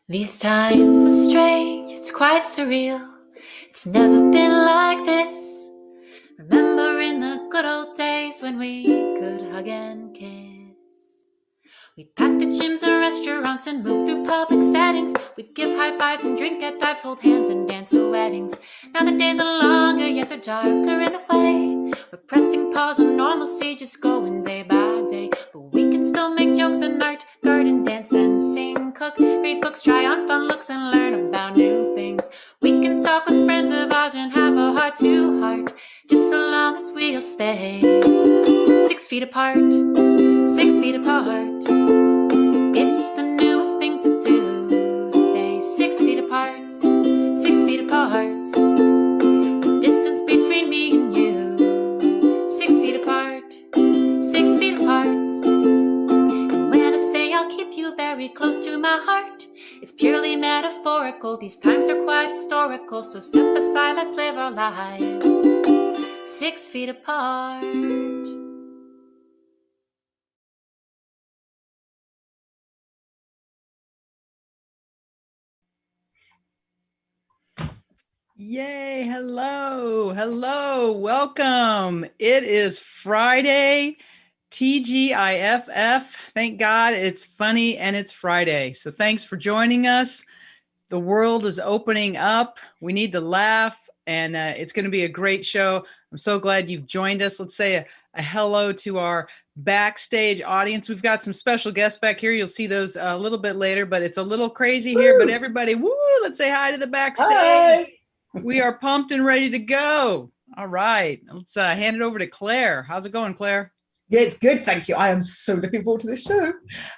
These times are strange, it's quite surreal. It's never been like this. Remembering the good old days when we could hug and kiss. We'd pack the gyms and restaurants and move through public settings. We'd give high fives and drink at dives, hold hands and dance at weddings. Now the days are longer, yet they're darker in a way. We're pressing pause on normalcy, just going day by day. But we can still make jokes and art, garden, dance and sing, cook, read books, try on fun looks and learn about new things. We can talk with friends of ours and have a heart to heart, just so long as we'll stay 6 feet apart, 6 feet apart. It's the newest thing to do. Stay 6 feet apart, 6 feet apart. The distance between me and you, 6 feet apart, 6 feet apart. And when I say I'll keep you very close to my heart, it's purely metaphorical. These times are quite historical, so step aside, let's live our lives 6 feet apart. Yay, hello, welcome. It is Friday, TGIFF. Thank God it's funny and it's Friday. So thanks for joining us. The world is opening up. We need to laugh, and it's going to be a great show. I'm so glad you've joined us. Let's say a hello to our backstage audience. We've got some special guests back here. You'll see those a little bit later, but it's a little crazy here. But everybody, let's say hi to the backstage. Hi. We are pumped and ready to go. All right. Let's hand it over to Claire. How's it going, Claire? Yeah, it's good. Thank you. I am so looking forward to this show.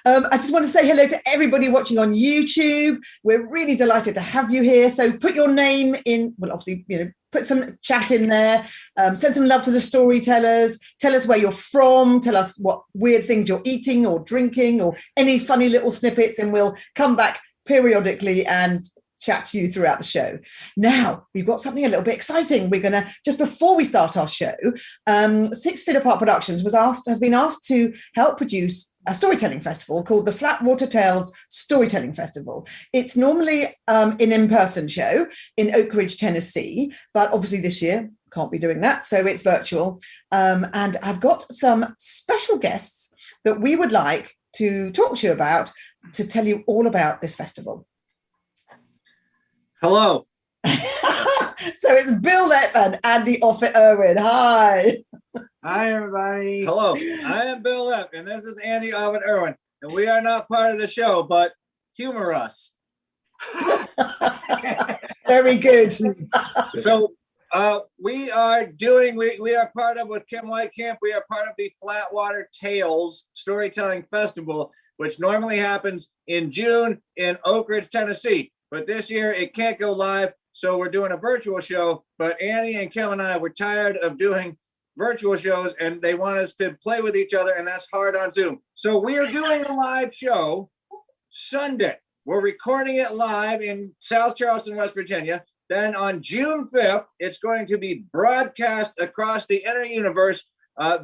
I just want to say hello to everybody watching on YouTube. We're really delighted to have you here. So put your name in, well, obviously, put some chat in there. Send some love to the storytellers. Tell us where you're from. Tell us what weird things you're eating or drinking or any funny little snippets, and we'll come back periodically and chat to you throughout the show. Now, we've got something a little bit exciting. We're going to, just before we start our show, 6 Feet Apart Productions has been asked to help produce a storytelling festival called the Flatwater Tales Storytelling Festival. It's normally an in-person show in Oak Ridge, Tennessee, but obviously this year can't be doing that, so it's virtual. And I've got some special guests that we would like to talk to you about, to tell you all about this festival. Hello. So it's Bill Lepp and Andy Offit-Irwin. Hi. Hi, everybody. Hello. I am Bill Lepp, and this is Andy Offit-Irwin, and we are not part of the show, but humor us. Very good. So we are part of, with Kim Whitecamp, we are part of the Flatwater Tales Storytelling Festival, which normally happens in June in Oak Ridge, Tennessee. But this year it can't go live, so we're doing a virtual show. But Annie and Kim and I were tired of doing virtual shows, and they want us to play with each other, and that's hard on Zoom. So we are doing a live show Sunday. We're recording it live in South Charleston, West Virginia. Then on June 5th, it's going to be broadcast across the inner universe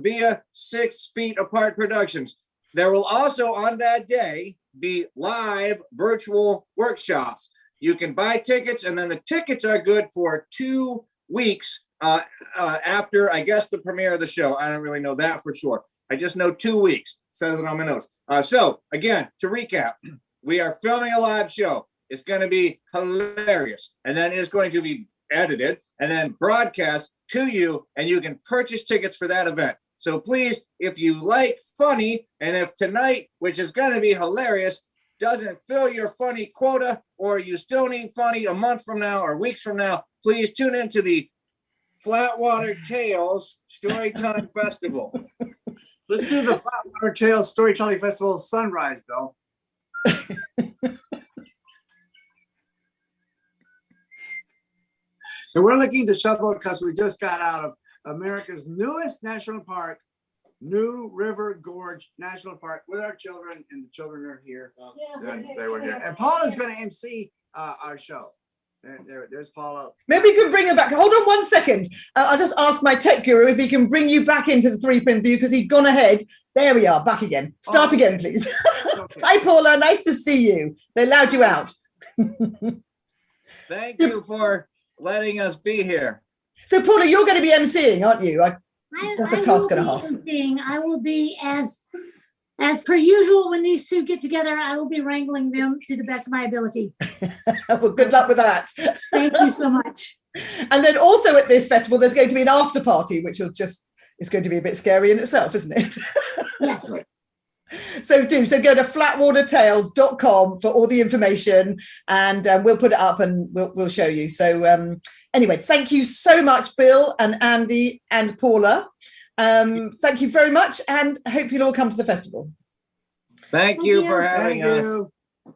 via 6 Feet Apart Productions. There will also on that day be live virtual workshops. You can buy tickets, and then the tickets are good for 2 weeks after, I guess, the premiere of the show. I don't really know that for sure. I just know 2 weeks. It says it on my notes. So again, to recap, we are filming a live show. It's going to be hilarious, and then it's going to be edited and then broadcast to you, and you can purchase tickets for that event. So please, if you like funny, and if tonight, which is going to be hilarious, doesn't fill your funny quota, or you still need funny a month from now or weeks from now, please tune into the Flatwater Tales Storytelling Festival. Let's do the Flatwater Tales Storytelling Festival sunrise, Bill. So we're looking to shovel because we just got out of America's newest national park, New River Gorge National Park, with our children, and the children are here. They were here. And Paula's going to MC our show. There's Paula. Maybe you can bring her back. Hold on 1 second. I'll just ask my tech guru if he can bring you back into the 3-pin view, because he'd gone ahead. There we are, back again. Start again, please. Okay. Hi, Paula. Nice to see you. They allowed you out. Thank you for letting us be here. So Paula, you're going to be emceeing, aren't you? That's a task and a half. I will be as per usual when these two get together. I will be wrangling them to the best of my ability. Well, good luck with that. Thank you so much. And then also at this festival, there's going to be an after party, which it's going to be a bit scary in itself, isn't it? Yes. So go to flatwatertales.com for all the information, and we'll put it up and we'll show you. So anyway, thank you so much, Bill and Andy and Paula. Thank you very much, and I hope you'll all come to the festival. Thank you for having us.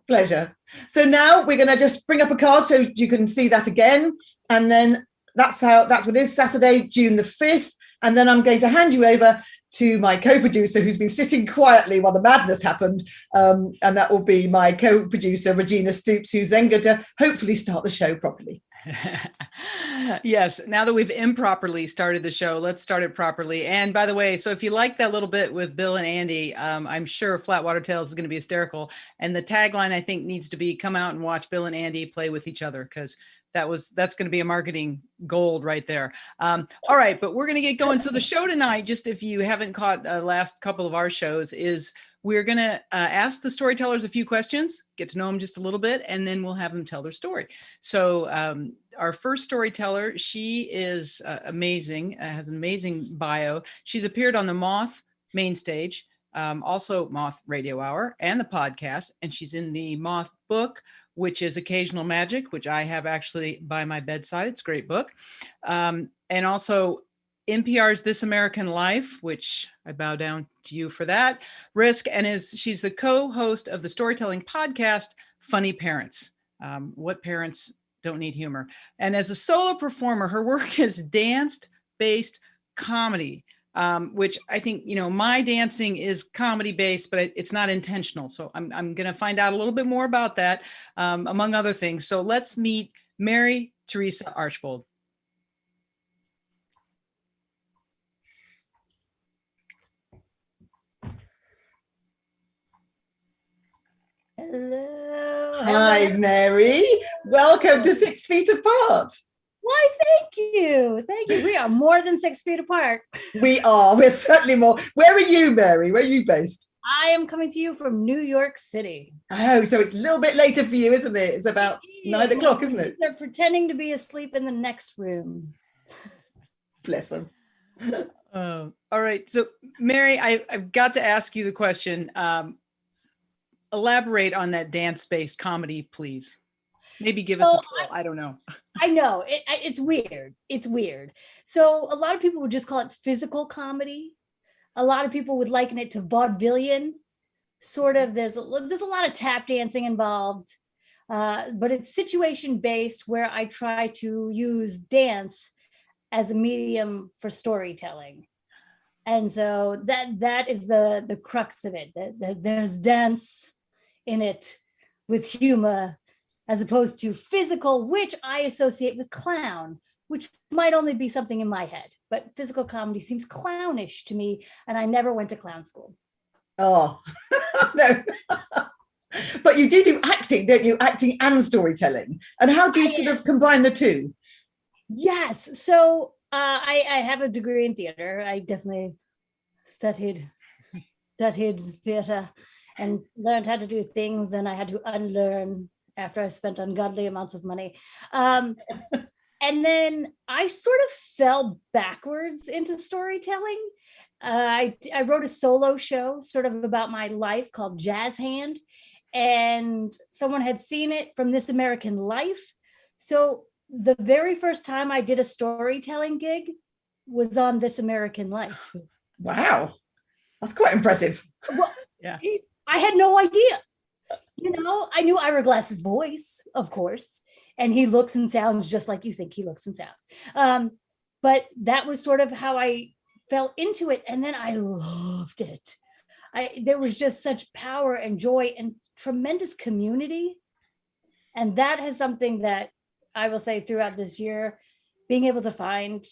Pleasure. So now we're going to just bring up a card so you can see that again, and then that's what it is, Saturday, June the 5th, and then I'm going to hand you over to my co-producer who's been sitting quietly while the madness happened, and that will be my co-producer Regina Stoops, who's then going to hopefully start the show properly. Yes, now that we've improperly started the show, let's start it properly. And by the way, so if you like that little bit with Bill and Andy, I'm sure Flatwater Tales is going to be hysterical, and the tagline I think needs to be come out and watch Bill and Andy play with each other, because that's going to be a marketing gold right there. All right, but we're going to get going. So the show tonight, just if you haven't caught the last couple of our shows, is we're going to ask the storytellers a few questions, get to know them just a little bit, and then we'll have them tell their story. So our first storyteller, she is amazing, has an amazing bio. She's appeared on the Moth Mainstage, also Moth Radio Hour, and the podcast, and she's in the Moth book, which is Occasional Magic, which I have actually by my bedside. It's a great book. And also NPR's This American Life, which I bow down to you for that, Risk, and she's the co-host of the storytelling podcast, Funny Parents. What parents don't need humor? And as a solo performer, her work is dance-based comedy, which I think, my dancing is comedy based, but it's not intentional. So I'm going to find out a little bit more about that, among other things. So let's meet Mary Theresa Archbold. Hello. Hi, Mary. Welcome to 6 Feet Apart. Why, thank you. Thank you. We are more than 6 feet apart. We are. We're certainly more. Where are you, Mary? Where are you based? I am coming to you from New York City. Oh, so it's a little bit later for you, isn't it? It's about 9 o'clock, isn't it? They're pretending to be asleep in the next room. Bless them. All right. So, Mary, I've got to ask you the question. Elaborate on that dance-based comedy, please. Maybe give us a twirl. I don't know. I know. It's weird. It's weird. So a lot of people would just call it physical comedy. A lot of people would liken it to vaudevillian. Sort of. There's a lot of tap dancing involved. But it's situation-based, where I try to use dance as a medium for storytelling. And so that is the crux of it. That there's dance in it with humor, as opposed to physical, which I associate with clown, which might only be something in my head. But physical comedy seems clownish to me, and I never went to clown school. Oh, no. But you do acting, don't you? Acting and storytelling. And how do you sort of combine the two? Yes. So I have a degree in theater. I definitely studied theater and learned how to do things, and I had to unlearn after I spent ungodly amounts of money. And then I sort of fell backwards into storytelling. I wrote a solo show sort of about my life called Jazz Hand, and someone had seen it from This American Life. So the very first time I did a storytelling gig was on This American Life. Wow. That's quite impressive. Well, yeah. I had no idea. I knew Ira Glass's voice, of course, and he looks and sounds just like you think he looks and sounds. But that was sort of how I fell into it, and then I loved it. There was just such power and joy and tremendous community, and that is something that I will say throughout this year, being able to find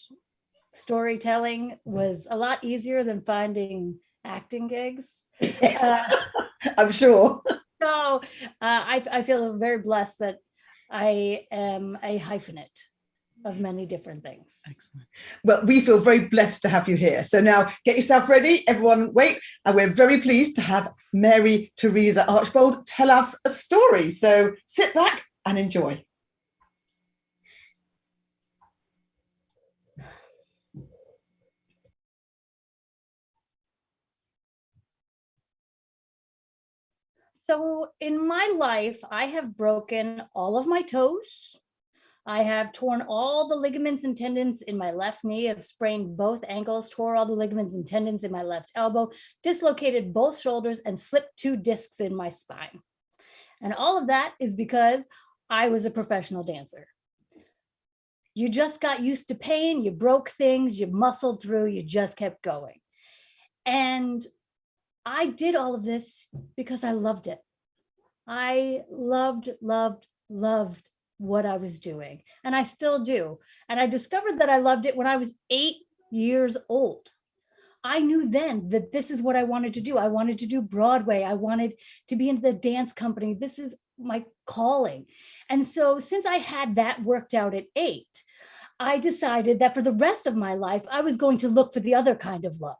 storytelling was a lot easier than finding acting gigs. Yes, I'm sure. So I feel very blessed that I am a hyphenate of many different things. Excellent. Well, we feel very blessed to have you here. So now get yourself ready. Everyone wait. And we're very pleased to have Mary Theresa Archbold tell us a story. So sit back and enjoy. So in my life, I have broken all of my toes. I have torn all the ligaments and tendons in my left knee. I've sprained both ankles, tore all the ligaments and tendons in my left elbow, dislocated both shoulders, and slipped 2 discs in my spine. And all of that is because I was a professional dancer. You just got used to pain, you broke things, you muscled through, you just kept going. And I did all of this because I loved it. I loved what I was doing, and I still do. And I discovered that I loved it when I was 8 years old. I knew then that this is what I wanted to do. I wanted to do Broadway. I wanted to be in the dance company. This is my calling. And so since I had that worked out at 8, I decided that for the rest of my life, I was going to look for the other kind of love.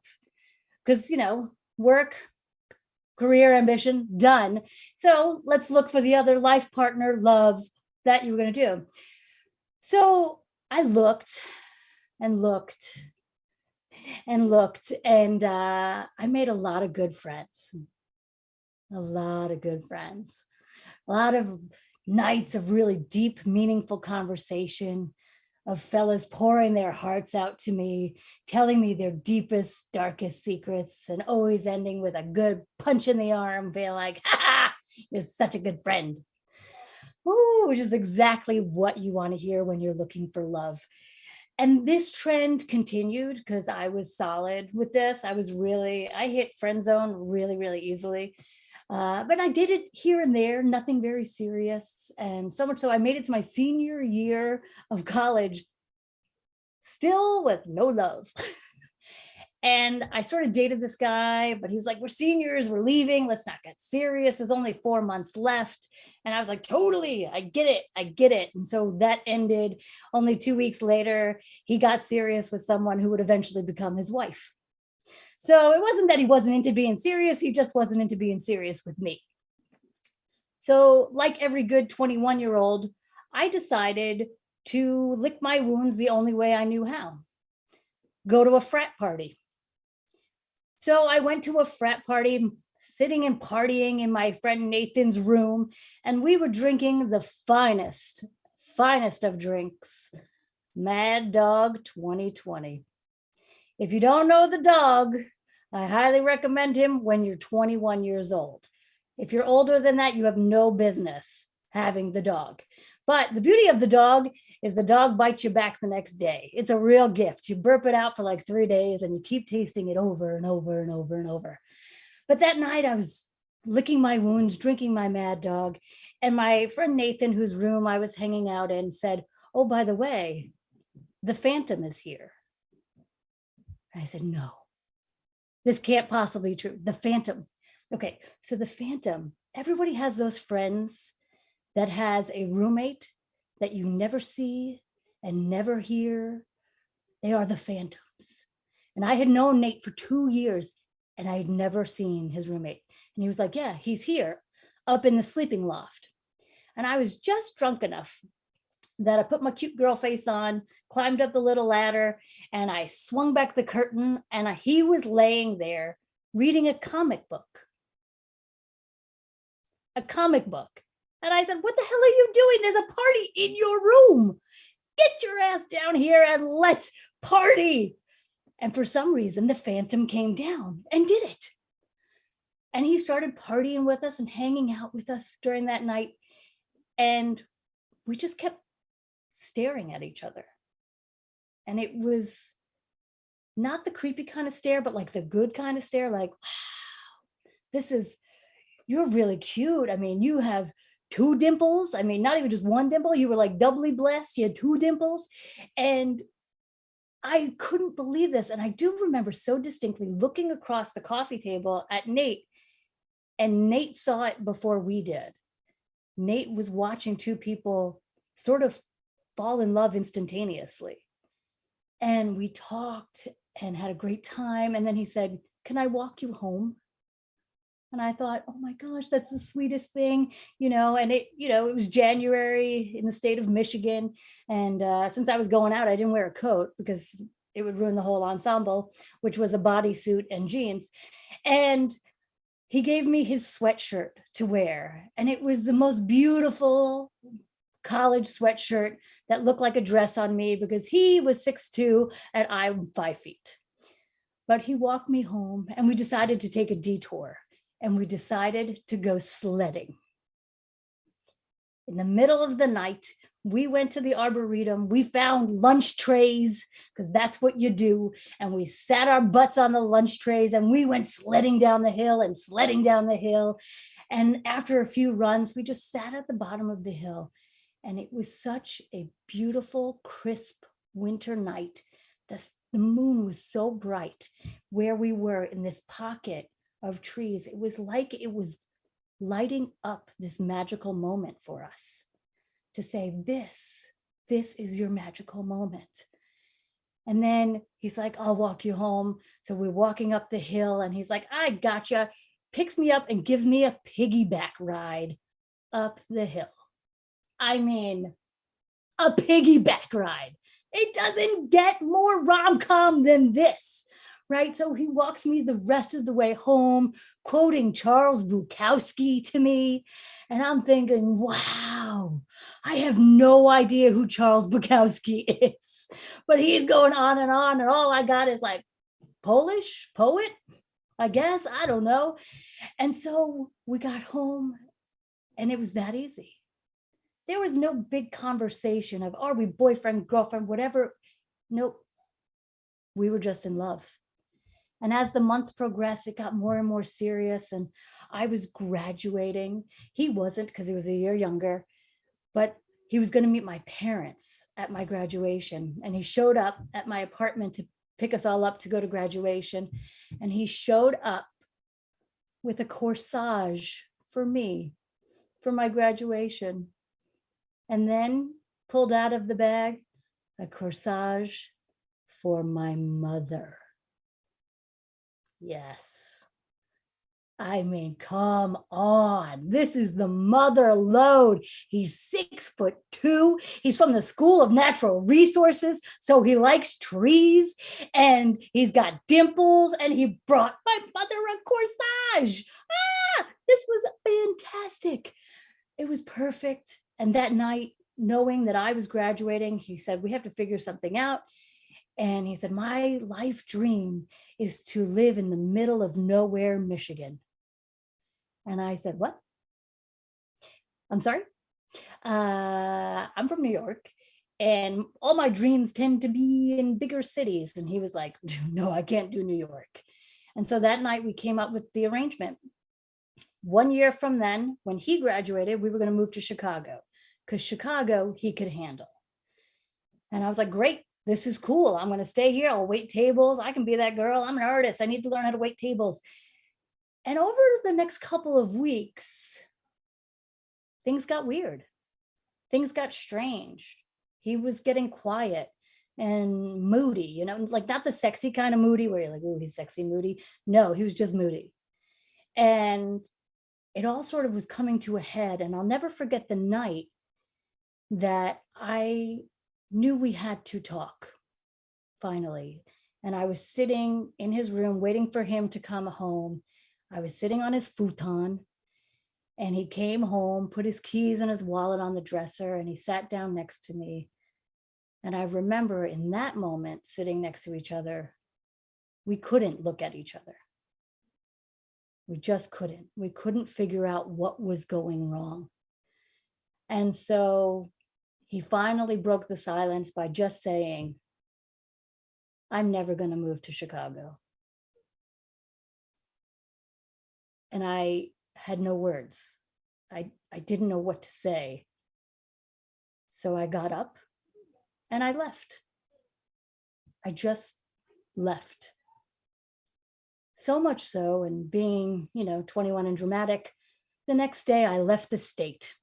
Because, you know, work, career, ambition, done. So let's look for the other life partner, love that you were going to do. So I looked and looked and looked, and I made a lot of good friends. A lot of good friends. A lot of nights of really deep, meaningful conversation, of fellas pouring their hearts out to me, telling me their deepest, darkest secrets, and always ending with a good punch in the arm, being like, ha, you're such a good friend. Ooh, which is exactly what you want to hear when you're looking for love. And this trend continued because I was solid with this. I hit friend zone really, really easily. But I did it here and there, nothing very serious. And so much so I made it to my senior year of college, still with no love. And I sort of dated this guy, but he was like, we're seniors, we're leaving, let's not get serious. There's only 4 months left. And I was like, totally, I get it. And so that ended. Only 2 weeks later, he got serious with someone who would eventually become his wife. So it wasn't that he wasn't into being serious, he just wasn't into being serious with me. So like every good 21-year-old, I decided to lick my wounds the only way I knew how. Go to a frat party. So I went to a frat party, sitting and partying in my friend Nathan's room, and we were drinking the finest of drinks, Mad Dog 2020. If you don't know the dog, I highly recommend him when you're 21 years old. If you're older than that, you have no business having the dog. But the beauty of the dog is the dog bites you back the next day. It's a real gift. You burp it out for like 3 days and you keep tasting it over and over and over and over. But that night I was licking my wounds, drinking my Mad Dog, and my friend Nathan, whose room I was hanging out in, said, oh, by the way, the Phantom is here. And I said, no, this can't possibly be true. The Phantom. Okay, so the Phantom, everybody has those friends that has a roommate that you never see and never hear. They are the Phantoms. And I had known Nate for 2 years and I had never seen his roommate. And he was like, yeah, he's here up in the sleeping loft. And I was just drunk enough that I put my cute girl face on, climbed up the little ladder, and I swung back the curtain, and he was laying there reading a comic book. A comic book. And I said, what the hell are you doing? There's a party in your room. Get your ass down here and let's party. And for some reason, the Phantom came down and did it. And he started partying with us and hanging out with us during that night. And we just kept staring at each other. And it was not the creepy kind of stare, but like the good kind of stare, like, wow, you're really cute. I mean, you have 2 dimples. I mean, not even just 1 dimple. You were like doubly blessed. You had 2 dimples. And I couldn't believe this. And I do remember so distinctly looking across the coffee table at Nate And Nate saw it before we did. Nate was watching two people sort of fall in love instantaneously. And we talked and had a great time. And then he said, "Can I walk you home?" And I thought, oh my gosh, that's the sweetest thing, and it was January in the state of Michigan. And since I was going out, I didn't wear a coat because it would ruin the whole ensemble, which was a bodysuit and jeans. And he gave me his sweatshirt to wear. And it was the most beautiful college sweatshirt that looked like a dress on me because he was 6'2" and I'm 5 feet. But he walked me home and we decided to take a detour. And we decided to go sledding. In the middle of the night, we went to the Arboretum. We found lunch trays, because that's what you do. And we sat our butts on the lunch trays and we went sledding down the hill and sledding down the hill. And after a few runs, we just sat at the bottom of the hill. And it was such a beautiful, crisp winter night. The moon was so bright where we were in this pocket of trees. It was like it was lighting up this magical moment for us to say, this is your magical moment. And then he's like, "I'll walk you home." So we're walking up the hill and he's like, "I gotcha," picks me up and gives me a piggyback ride up the hill. I mean, a piggyback ride. It doesn't get more rom-com than this. Right? So he walks me the rest of the way home, quoting Charles Bukowski to me. And I'm thinking, wow, I have no idea who Charles Bukowski is. But he's going on, and all I got is like Polish poet, I guess. I don't know. And so we got home and it was that easy. There was no big conversation of, are we boyfriend, girlfriend, whatever. Nope. We were just in love. And as the months progressed, it got more and more serious. And I was graduating. He wasn't, because he was a year younger, but he was going to meet my parents at my graduation. And he showed up at my apartment to pick us all up to go to graduation. And he showed up with a corsage for me, for my graduation. And then pulled out of the bag a corsage for my mother. Yes. I mean, come on. This is the mother load. He's 6'2". He's from the School of Natural Resources, so he likes trees, and he's got dimples, and he brought my mother a corsage. This was fantastic. It was perfect. And that night, knowing that I was graduating, he said, "We have to figure something out." And he said, "My life dream is to live in the middle of nowhere, Michigan." And I said, "What? I'm sorry? I'm from New York, and all my dreams tend to be in bigger cities." And he was like, "No, I can't do New York." And so that night we came up with the arrangement. 1 year from then, when he graduated, we were going to move to Chicago, because Chicago he could handle. And I was like, "Great. This is cool. I'm going to stay here. I'll wait tables. I can be that girl. I'm an artist. I need to learn how to wait tables." And over the next couple of weeks, things got weird. Things got strange. He was getting quiet and moody, like not the sexy kind of moody where you're like, "Oh, he's sexy moody." No, he was just moody. And it all sort of was coming to a head. And I'll never forget the night that I knew we had to talk, finally. And I was sitting in his room waiting for him to come home. I was sitting on his futon, and he came home, put his keys and his wallet on the dresser, and he sat down next to me. And I remember in that moment, sitting next to each other, we couldn't look at each other. We just couldn't. We couldn't figure out what was going wrong. And so he finally broke the silence by just saying, "I'm never going to move to Chicago." And I had no words. I didn't know what to say. So I got up and I left. I just left. So much so, and being, 21 and dramatic, the next day I left the state.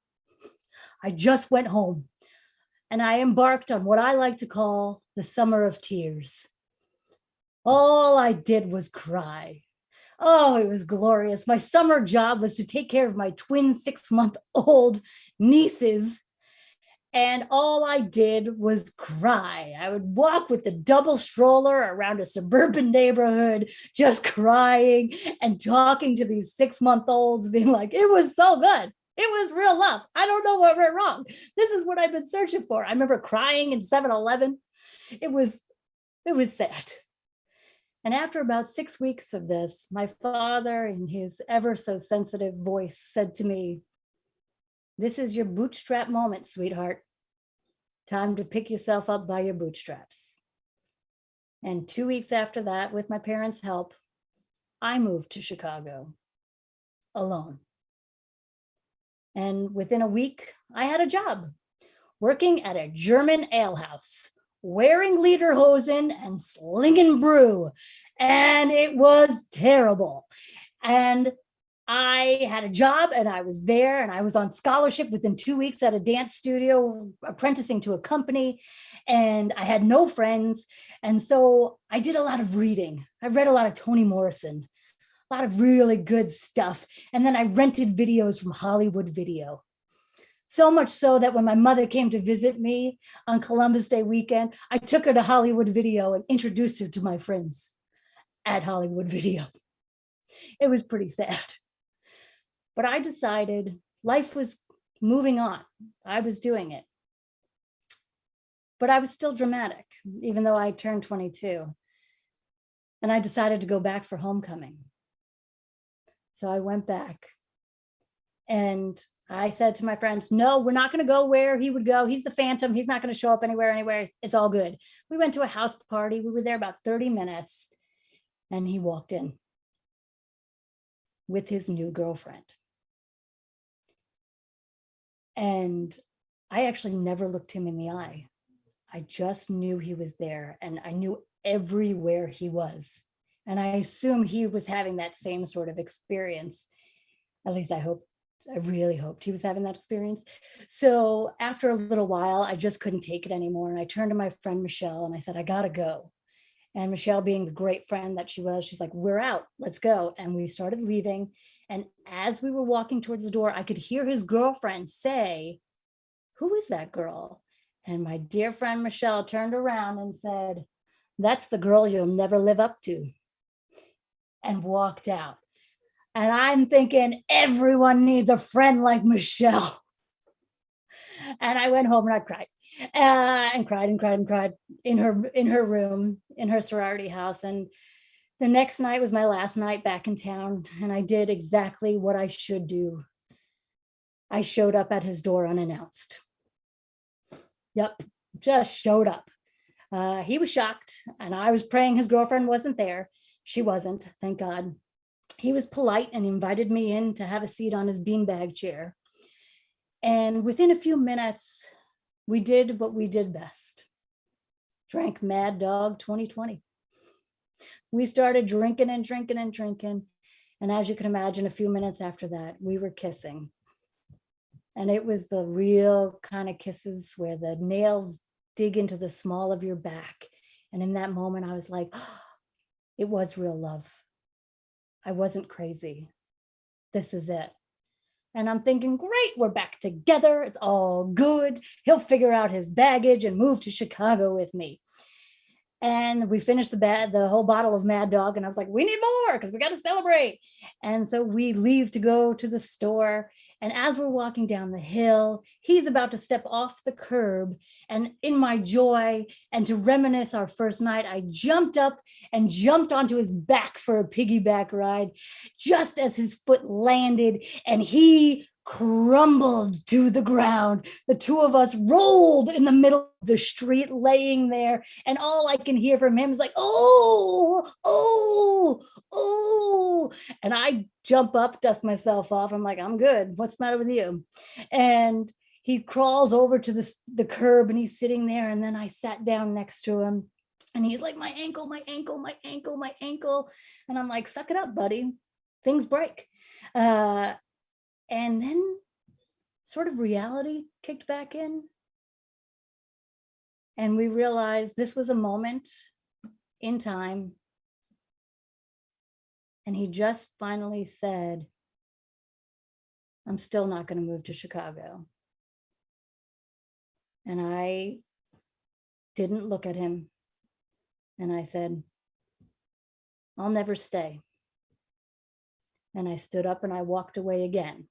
I just went home and I embarked on what I like to call the summer of tears. All I did was cry. Oh, it was glorious. My summer job was to take care of my twin 6-month-old nieces. And all I did was cry. I would walk with the double stroller around a suburban neighborhood, just crying and talking to these 6-month-olds, being like, it was so good. It was real love. I don't know what went wrong. This is what I've been searching for. I remember crying in 7-Eleven. It was sad. And after about 6 weeks of this, my father, in his ever so sensitive voice, said to me, "This is your bootstrap moment, sweetheart. Time to pick yourself up by your bootstraps." And 2 weeks after that, with my parents' help, I moved to Chicago alone. And within a week, I had a job working at a German alehouse, wearing lederhosen and slinging brew. And it was terrible. And I had a job and I was there and I was on scholarship within 2 weeks at a dance studio, apprenticing to a company, and I had no friends. And so I did a lot of reading. I read a lot of Toni Morrison, a lot of really good stuff. And then I rented videos from Hollywood Video. So much so that when my mother came to visit me on Columbus Day weekend, I took her to Hollywood Video and introduced her to my friends at Hollywood Video. It was pretty sad. But I decided life was moving on. I was doing it. But I was still dramatic, even though I turned 22. And I decided to go back for homecoming. So I went back and I said to my friends, no, we're not going to go where he would go. He's the Phantom. He's not going to show up anywhere. It's all good. We went to a house party. We were there about 30 minutes and he walked in with his new girlfriend. And I actually never looked him in the eye. I just knew he was there and I knew everywhere he was. And I assume he was having that same sort of experience. At least I really hoped he was having that experience. So after a little while, I just couldn't take it anymore. And I turned to my friend Michelle and I said, I gotta go. And Michelle, being the great friend that she was, she's like, we're out, let's go. And we started leaving. And as we were walking towards the door, I could hear his girlfriend say, who is that girl? And my dear friend Michelle turned around and said, that's the girl you'll never live up to, and walked out. And I'm thinking, everyone needs a friend like Michelle. And I went home and I cried and cried in her room, in her sorority house. And the next night was my last night back in town. And I did exactly what I should do. I showed up at his door unannounced. Yep, just showed up. He was shocked and I was praying his girlfriend wasn't there. She wasn't, thank God. He was polite and invited me in to have a seat on his beanbag chair. And within a few minutes, we did what we did best. Drank Mad Dog 2020. We started drinking and drinking and drinking. And as you can imagine, a few minutes after that, we were kissing. And it was the real kind of kisses where the nails dig into the small of your back. And in that moment, I was like, oh, it was real love. I wasn't crazy. This is it. And I'm thinking, great, we're back together. It's all good. He'll figure out his baggage and move to Chicago with me. And we finished the whole bottle of Mad Dog. And I was like, we need more because we got to celebrate. And so we leave to go to the store. And as we're walking down the hill, he's about to step off the curb. And in my joy and to reminisce our first night, I jumped up and jumped onto his back for a piggyback ride just as his foot landed and he crumbled to the ground. The two of us rolled in the middle of the street, laying there. And all I can hear from him is like, oh, oh, oh. And I jump up, dust myself off. I'm like, I'm good. What's the matter with you? And he crawls over to the curb and he's sitting there. And then I sat down next to him And he's like, my ankle, my ankle, my ankle, my ankle. And I'm like, suck it up, buddy. Things break. And then sort of reality kicked back in. And we realized this was a moment in time. And he just finally said, I'm still not going to move to Chicago. And I didn't look at him. And I said, I'll never stay. And I stood up and I walked away again.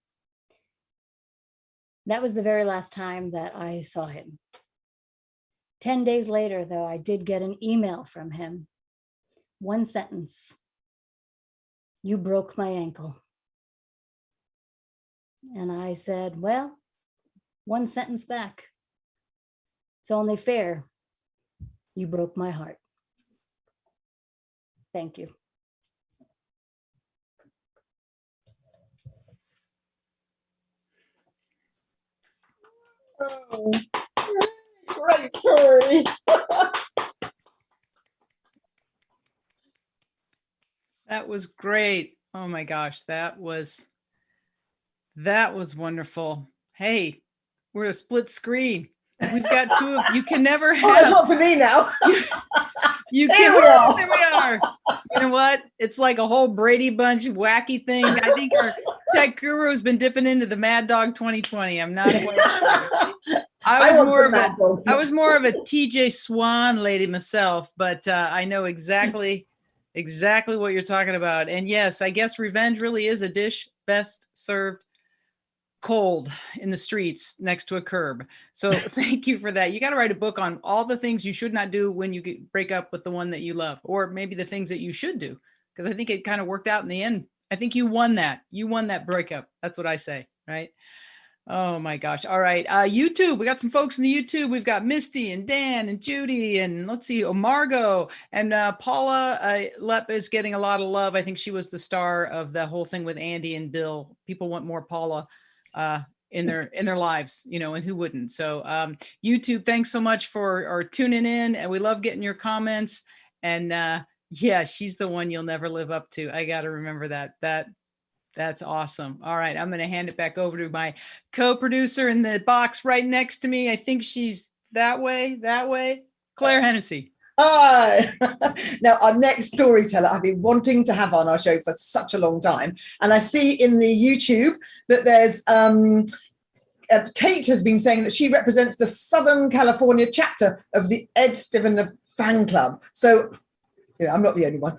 That was the very last time that I saw him. 10 days later, though, I did get an email from him. One sentence. You broke my ankle. And I said, well, one sentence back. It's only fair. You broke my heart. Thank you. Oh, great story. That was great. Oh my gosh, that was wonderful. Hey, we're a split screen. We've got two of you. Can never have. Oh, not for me now. You There can. we are. There we are. You know what? It's like a whole Brady Bunch wacky thing. I think our tech guru has been dipping into the Mad Dog 2020. I'm not quite sure. I was more of a TJ Swan lady myself, but I know exactly what you're talking about. And yes, I guess revenge really is a dish best served cold in the streets next to a curb. So thank you for that. You got to write a book on all the things you should not do when you break up with the one that you love, or maybe the things that you should do, because I think it kind of worked out in the end. I think you won that. You won that breakup. That's what I say, right? Oh my gosh. All right. YouTube. We got some folks in the YouTube. We've got Misty and Dan and Judy and let's see, Margot and Paula Lepp is getting a lot of love. I think she was the star of the whole thing with Andy and Bill. People want more Paula in their lives, you know, and who wouldn't? So YouTube, thanks so much for tuning in, and we love getting your comments. And yeah, she's the one you'll never live up to. I got to remember that. That's awesome. All right, I'm going to hand it back over to my co-producer in the box right next to me. I think she's that way. Claire Hennessy. Hi. Now, our next storyteller I've been wanting to have on our show for such a long time. And I see in the YouTube that there's Kate has been saying that she represents the Southern California chapter of the Ed Stiven fan club. So, yeah, I'm not the only one.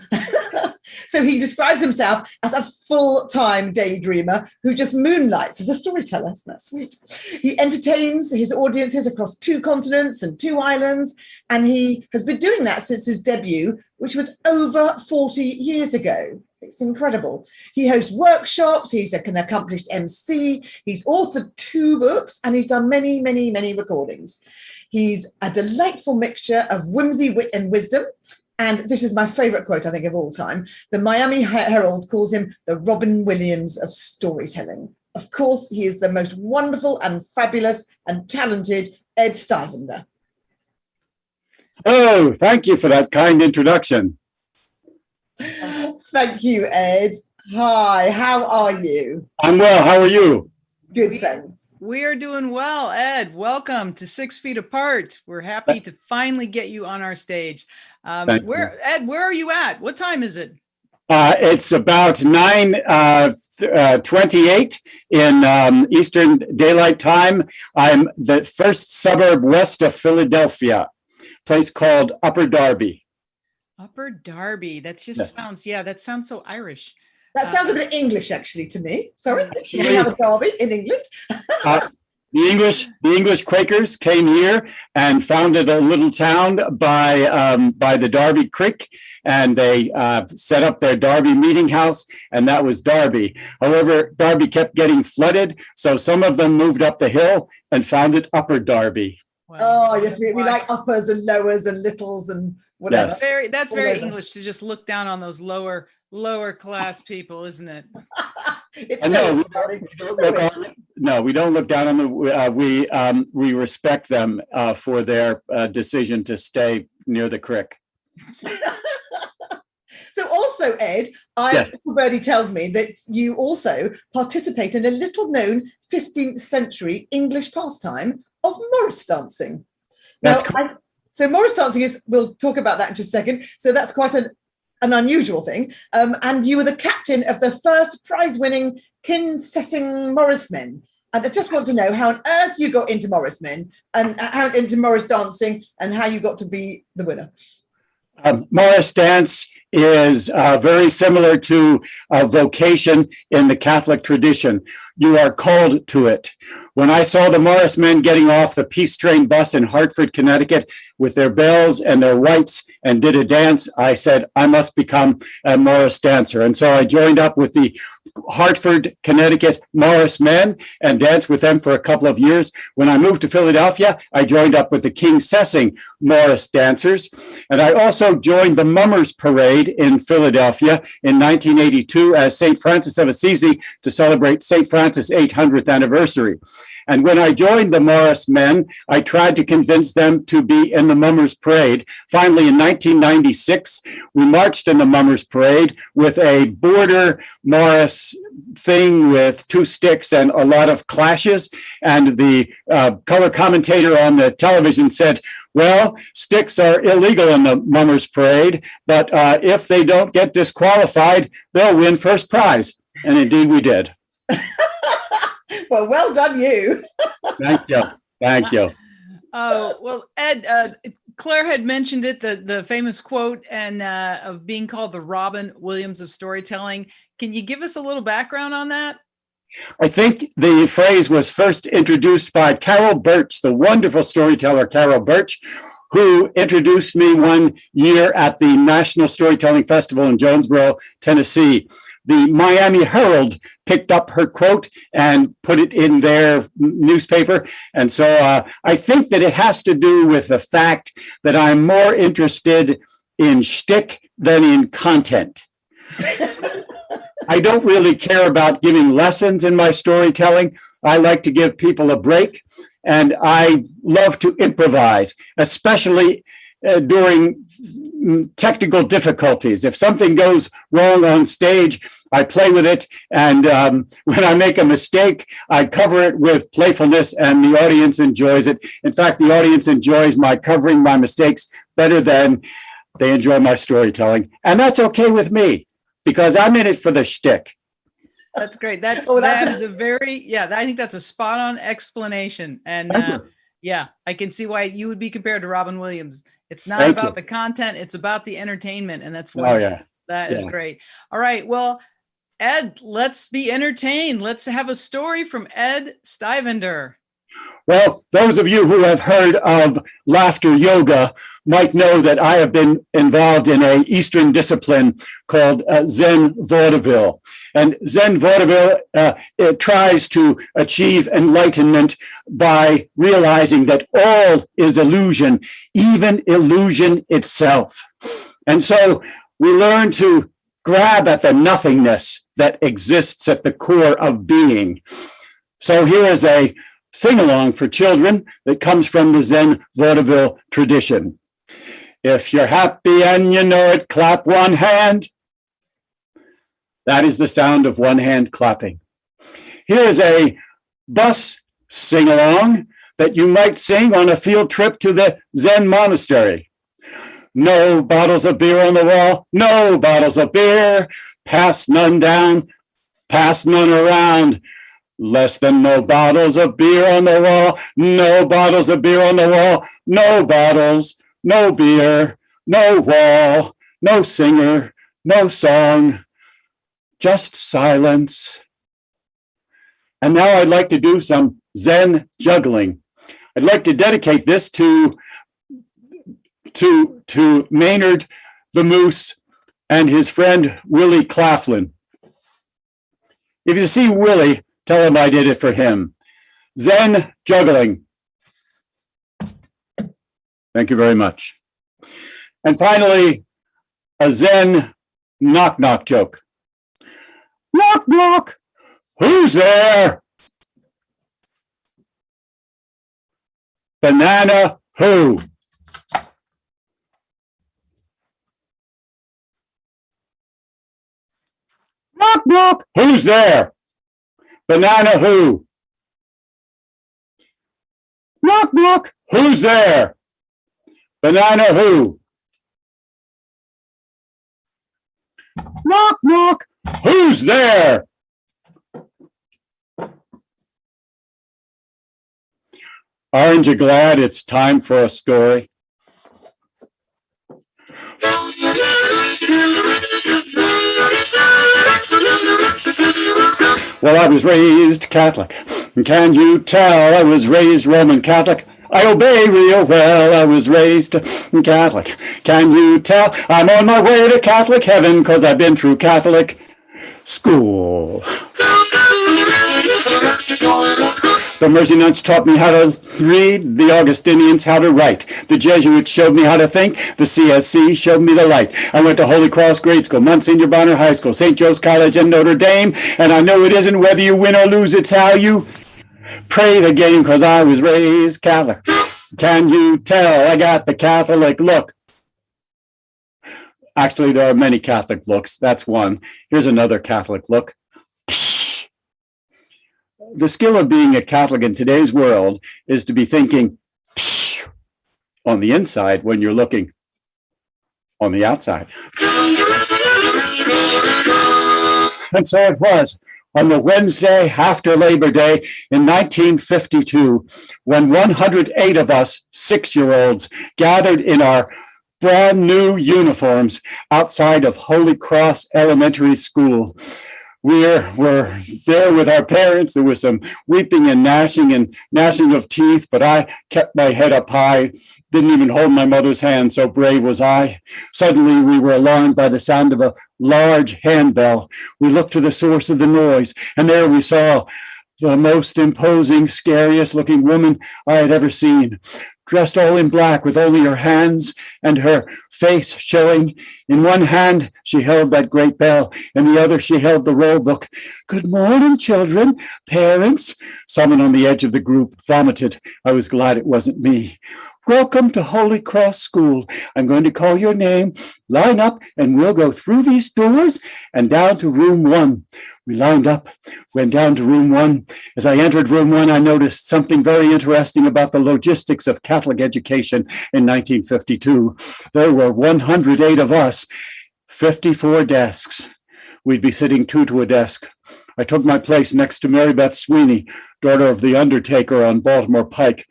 So he describes himself as a full-time daydreamer who just moonlights as a storyteller. Isn't that sweet? He entertains his audiences across 2 continents and 2 islands, and he has been doing that since his debut, which was over 40 years ago. It's incredible. He hosts workshops. He's an accomplished MC. He's authored 2 books, and he's done many, many, many recordings. He's a delightful mixture of whimsy, wit, and wisdom. And this is my favorite quote, I think, of all time. The Miami Herald calls him the Robin Williams of storytelling. Of course, he is the most wonderful and fabulous and talented Ed Stivender. Oh, thank you for that kind introduction. Thank you, Ed. Hi, how are you? I'm well. How are you? Good, thanks. We are doing well. Ed, welcome to 6 Feet Apart. We're happy to finally get you on our stage. Ed, where are you at? What time is it? It's about 9:28 in Eastern Daylight Time. I'm the first suburb west of Philadelphia, a place called Upper Darby. Upper Darby. That just sounds, that sounds so Irish. That sounds a bit English, actually, to me. Sorry, you have a Derby in England? The English Quakers came here and founded a little town by the Darby Creek, and they set up their Darby meeting house, and that was Darby. However, Darby kept getting flooded, so some of them moved up the hill and founded Upper Darby. Wow. Oh, yes, we like uppers and lowers and littles and whatever. Yes. That's very English to just look down on those lower class people, isn't it? It's no, we don't look down on them. We respect them for their decision to stay near the creek. So also, Ed, Birdie tells me that you also participate in a little-known 15th century English pastime of Morris dancing. That's So Morris dancing is, we'll talk about that in just a second. So that's quite an unusual thing. And you were the captain of the first prize-winning Kinsessing Morris Men. And I just want to know how on earth you got into Morris Men and how into Morris dancing and how you got to be the winner. Morris dance is very similar to a vocation in the Catholic tradition. You are called to it. When I saw the Morris men getting off the Peace Train bus in Hartford, Connecticut, with their bells and their whites and did a dance, I said, I must become a Morris dancer. And so I joined up with the Hartford, Connecticut Morris men and danced with them for a couple of years. When I moved to Philadelphia, I joined up with the Kinsessing Morris dancers. And I also joined the Mummers Parade in Philadelphia in 1982 as St. Francis of Assisi to celebrate St. Francis' 800th anniversary. And when I joined the Morris men, I tried to convince them to be in the Mummers Parade. Finally, in 1996, we marched in the Mummers Parade with a border Morris thing with two sticks and a lot of clashes. And the color commentator on the television said, well, sticks are illegal in the Mummers Parade, but if they don't get disqualified, they'll win first prize. And indeed we did. Well done, you. Thank you. Thank you. Oh, well, Ed, Claire had mentioned it, the famous quote and of being called the Robin Williams of storytelling. Can you give us a little background on that? I think the phrase was first introduced by Carol Birch, the wonderful storyteller Carol Birch, who introduced me one year at the National Storytelling Festival in Jonesboro, Tennessee. The Miami Herald picked up her quote and put it in their newspaper. And so I think that it has to do with the fact that I'm more interested in shtick than in content. I don't really care about giving lessons in my storytelling. I like to give people a break, and I love to improvise, especially during technical difficulties. If something goes wrong on stage, I play with it. And when I make a mistake, I cover it with playfulness and the audience enjoys it. In fact, the audience enjoys my covering my mistakes better than they enjoy my storytelling. And that's okay with me because I'm in it for the shtick. That's great. That is a very, I think that's a spot on explanation. And I can see why you would be compared to Robin Williams. It's not about the content, it's about the entertainment. And that's wonderful. That is great. All right. Well, Ed, let's be entertained. Let's have a story from Ed Stivender. Well, those of you who have heard of laughter yoga might know that I have been involved in an Eastern discipline called Zen vaudeville. And Zen vaudeville it tries to achieve enlightenment by realizing that all is illusion, even illusion itself. And so we learn to grab at the nothingness that exists at the core of being. So here is a sing-along for children that comes from the Zen vaudeville tradition. If you're happy and you know it, clap one hand. That is the sound of one hand clapping. Here's a bus sing-along that you might sing on a field trip to the Zen monastery. No bottles of beer on the wall, no bottles of beer. Pass none down, pass none around. Less than no bottles of beer on the wall, no bottles of beer on the wall, no bottles, no beer, no wall, no singer, no song, just silence. And now I'd like to do some Zen juggling. I'd like to dedicate this to Maynard the Moose and his friend Willie Claflin. If you see Willie, tell him I did it for him. Zen juggling. Thank you very much. And finally, a Zen knock-knock joke. Knock, knock. Who's there? Banana who? Knock, knock. Who's there? Banana who? Knock, knock. Who's there? Banana who? Knock, knock. Who's there? Aren't you glad it's time for a story? Well, I was raised Catholic. Can you tell I was raised Roman Catholic? I obey real well. I was raised Catholic. Can you tell I'm on my way to Catholic heaven 'cause I've been through Catholic school. The Mercy Nuns taught me how to read, the Augustinians how to write. The Jesuits showed me how to think, the CSC showed me the light. I went to Holy Cross Grade School, Monsignor Bonner High School, St. Joe's College, and Notre Dame, and I know it isn't whether you win or lose, it's how you play the game, 'cause I was raised Catholic. Can you tell I got the Catholic look? Actually, there are many Catholic looks. That's one. Here's another Catholic look. The skill of being a Catholic in today's world is to be thinking on the inside when you're looking on the outside. And so it was on the Wednesday after Labor Day in 1952, when 108 of us 6-year-olds gathered in our brand new uniforms outside of Holy Cross Elementary School. We were there with our parents. There was some weeping and gnashing of teeth, but I kept my head up high, didn't even hold my mother's hand, so brave was I. Suddenly we were alarmed by the sound of a large handbell. We looked to the source of the noise, and there we saw the most imposing, scariest looking woman I had ever seen, dressed all in black with only her hands and her face showing. In one hand, she held that great bell. In the other, she held the roll book. Good morning, children, parents. Someone on the edge of the group vomited. I was glad it wasn't me. Welcome to Holy Cross School. I'm going to call your name. Line up, and we'll go through these doors and down to room 1. We lined up, went down to room 1. As I entered room 1, I noticed something very interesting about the logistics of Catholic education in 1952. There were 108 of us, 54 desks. We'd be sitting 2 to a desk. I took my place next to Mary Beth Sweeney, daughter of the undertaker on Baltimore Pike.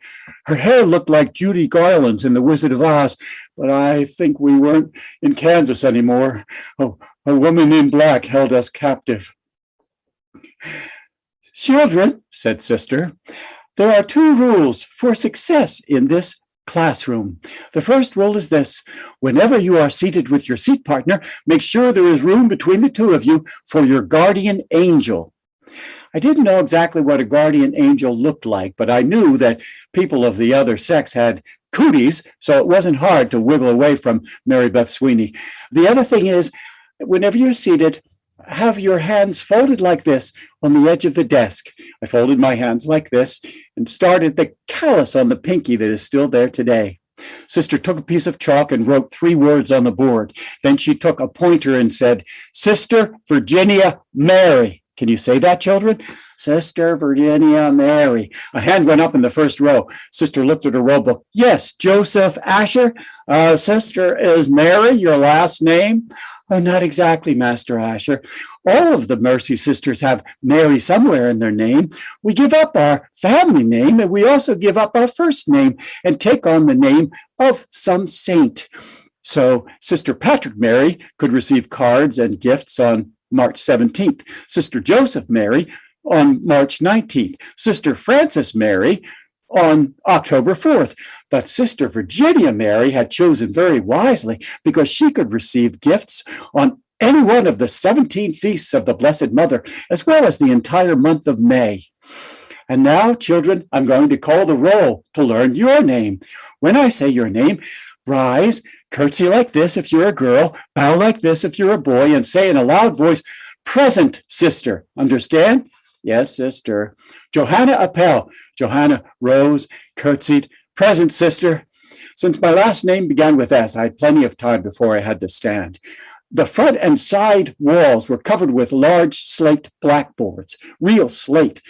Her hair looked like Judy Garland's in The Wizard of Oz, but I think we weren't in Kansas anymore. Oh, a woman in black held us captive. Children, said Sister, there are 2 rules for success in this classroom. The first rule is this: whenever you are seated with your seat partner, make sure there is room between the 2 of you for your guardian angel. I didn't know exactly what a guardian angel looked like, but I knew that people of the other sex had cooties, so it wasn't hard to wiggle away from Mary Beth Sweeney. The other thing is, whenever you're seated, have your hands folded like this on the edge of the desk. I folded my hands like this and started the callus on the pinky that is still there today. Sister took a piece of chalk and wrote 3 words on the board. Then she took a pointer and said, Sister Virginia Mary. Can you say that, children? Sister Virginia Mary. A hand went up in the first row. Sister looked at her roll book. Yes, Joseph Asher. Sister, is Mary your last name? Oh, not exactly, Master Asher. All of the Mercy sisters have Mary somewhere in their name. We give up our family name, and we also give up our first name and take on the name of some saint. So Sister Patrick Mary could receive cards and gifts on March 17th. Sister Joseph Mary on March 19th. Sister Frances Mary on October 4th. But Sister Virginia Mary had chosen very wisely because she could receive gifts on any one of the 17 feasts of the Blessed Mother, as well as the entire month of May. And now, children, I'm going to call the roll to learn your name. When I say your name, rise, curtsy like this if you're a girl, bow like this if you're a boy, and say in a loud voice, present, sister. Understand? Yes, sister. Johanna Appel. Johanna rose, curtsied. Present, sister. Since my last name began with S, I had plenty of time before I had to stand. The front and side walls were covered with large slate blackboards, real slate.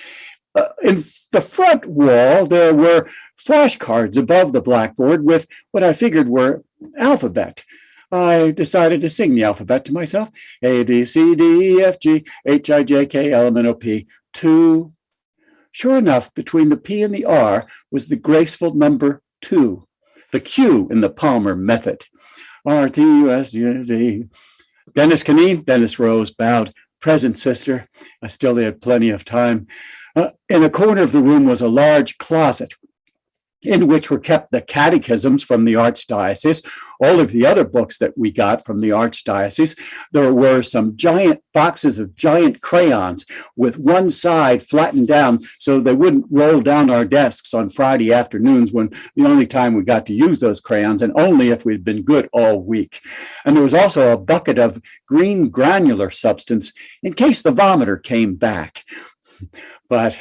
In the front wall, there were flashcards above the blackboard with what I figured were alphabet. I decided to sing the alphabet to myself. A, B, C, D, E, F, G, H, I, J, K, L, M, N, O, P, 2. Sure enough, between the P and the R was the graceful number 2, the Q in the Palmer method. R, T, U, S, U, V. Dennis Canine, Dennis Rose, bowed. Present, sister. I still had plenty of time. In a corner of the room was a large closet in which were kept the catechisms from the archdiocese, all of the other books that we got from the archdiocese. There were some giant boxes of giant crayons with one side flattened down so they wouldn't roll down our desks on Friday afternoons, when the only time we got to use those crayons, and only if we'd been good all week. And there was also a bucket of green granular substance in case the vomiter came back. But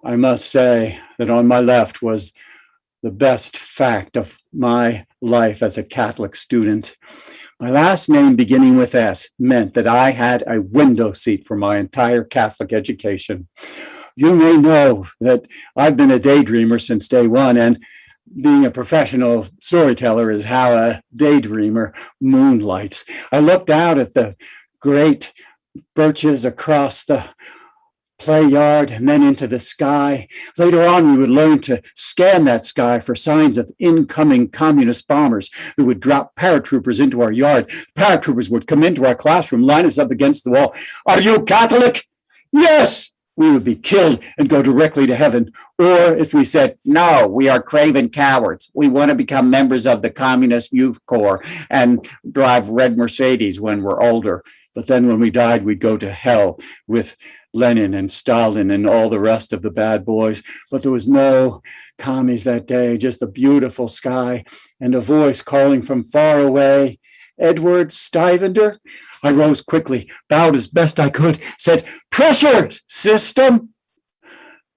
I must say that on my left was the best fact of my life as a Catholic student. My last name, beginning with S, meant that I had a window seat for my entire Catholic education. You may know that I've been a daydreamer since day one, and being a professional storyteller is how a daydreamer moonlights. I looked out at the great birches across the play yard and then into the sky. Later on, we would learn to scan that sky for signs of incoming communist bombers who would drop paratroopers into our yard. Paratroopers would come into our classroom, line us up against the wall. Are you Catholic? Yes. We would be killed and go directly to heaven. Or if we said, no, we are craven cowards. We want to become members of the Communist Youth Corps and drive red Mercedes when we're older. But then when we died, we'd go to hell with Lenin and Stalin and all the rest of the bad boys. But there was no commies that day, just a beautiful sky and a voice calling from far away, Edward Stivender. I rose quickly, bowed as best I could, said, pressure system.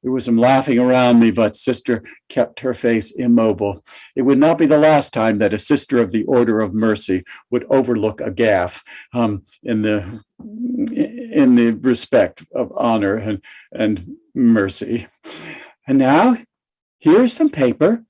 There was some laughing around me, but Sister kept her face immobile. It would not be the last time that a sister of the Order of Mercy would overlook a gaffe in the respect of honor and mercy. And now, here's some paper.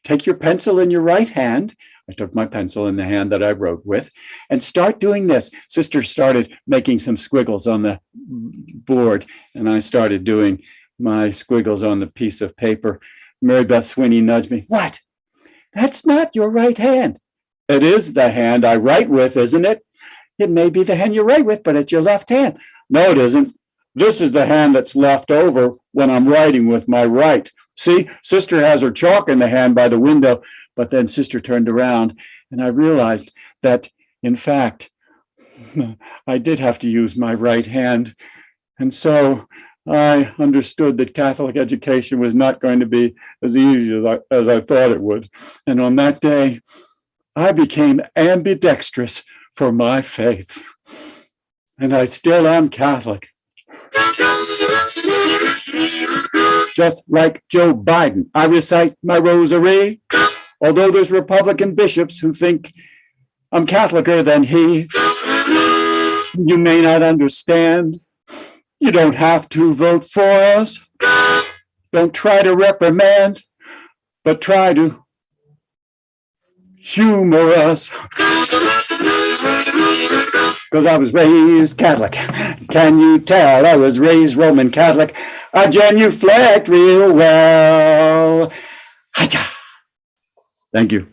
Take your pencil in your right hand. I took my pencil in the hand that I wrote with, and start doing this. Sister started making some squiggles on the board, and I started doing my squiggles on the piece of paper. Mary Beth Sweeney nudged me. What? That's not your right hand. It is the hand I write with, isn't it? It may be the hand you write with, but it's your left hand. No, it isn't. This is the hand that's left over when I'm writing with my right. See, Sister has her chalk in the hand by the window. But then Sister turned around, and I realized that, in fact, I did have to use my right hand. And so I understood that Catholic education was not going to be as easy as I thought it would. And on that day, I became ambidextrous for my faith. And I still am Catholic. Just like Joe Biden, I recite my rosary. Although there's Republican bishops who think I'm Catholicer than he. You may not understand. You don't have to vote for us. Don't try to reprimand, but try to humor us. Because I was raised Catholic. Can you tell I was raised Roman Catholic? I genuflect real well. Hi-ya. Thank you.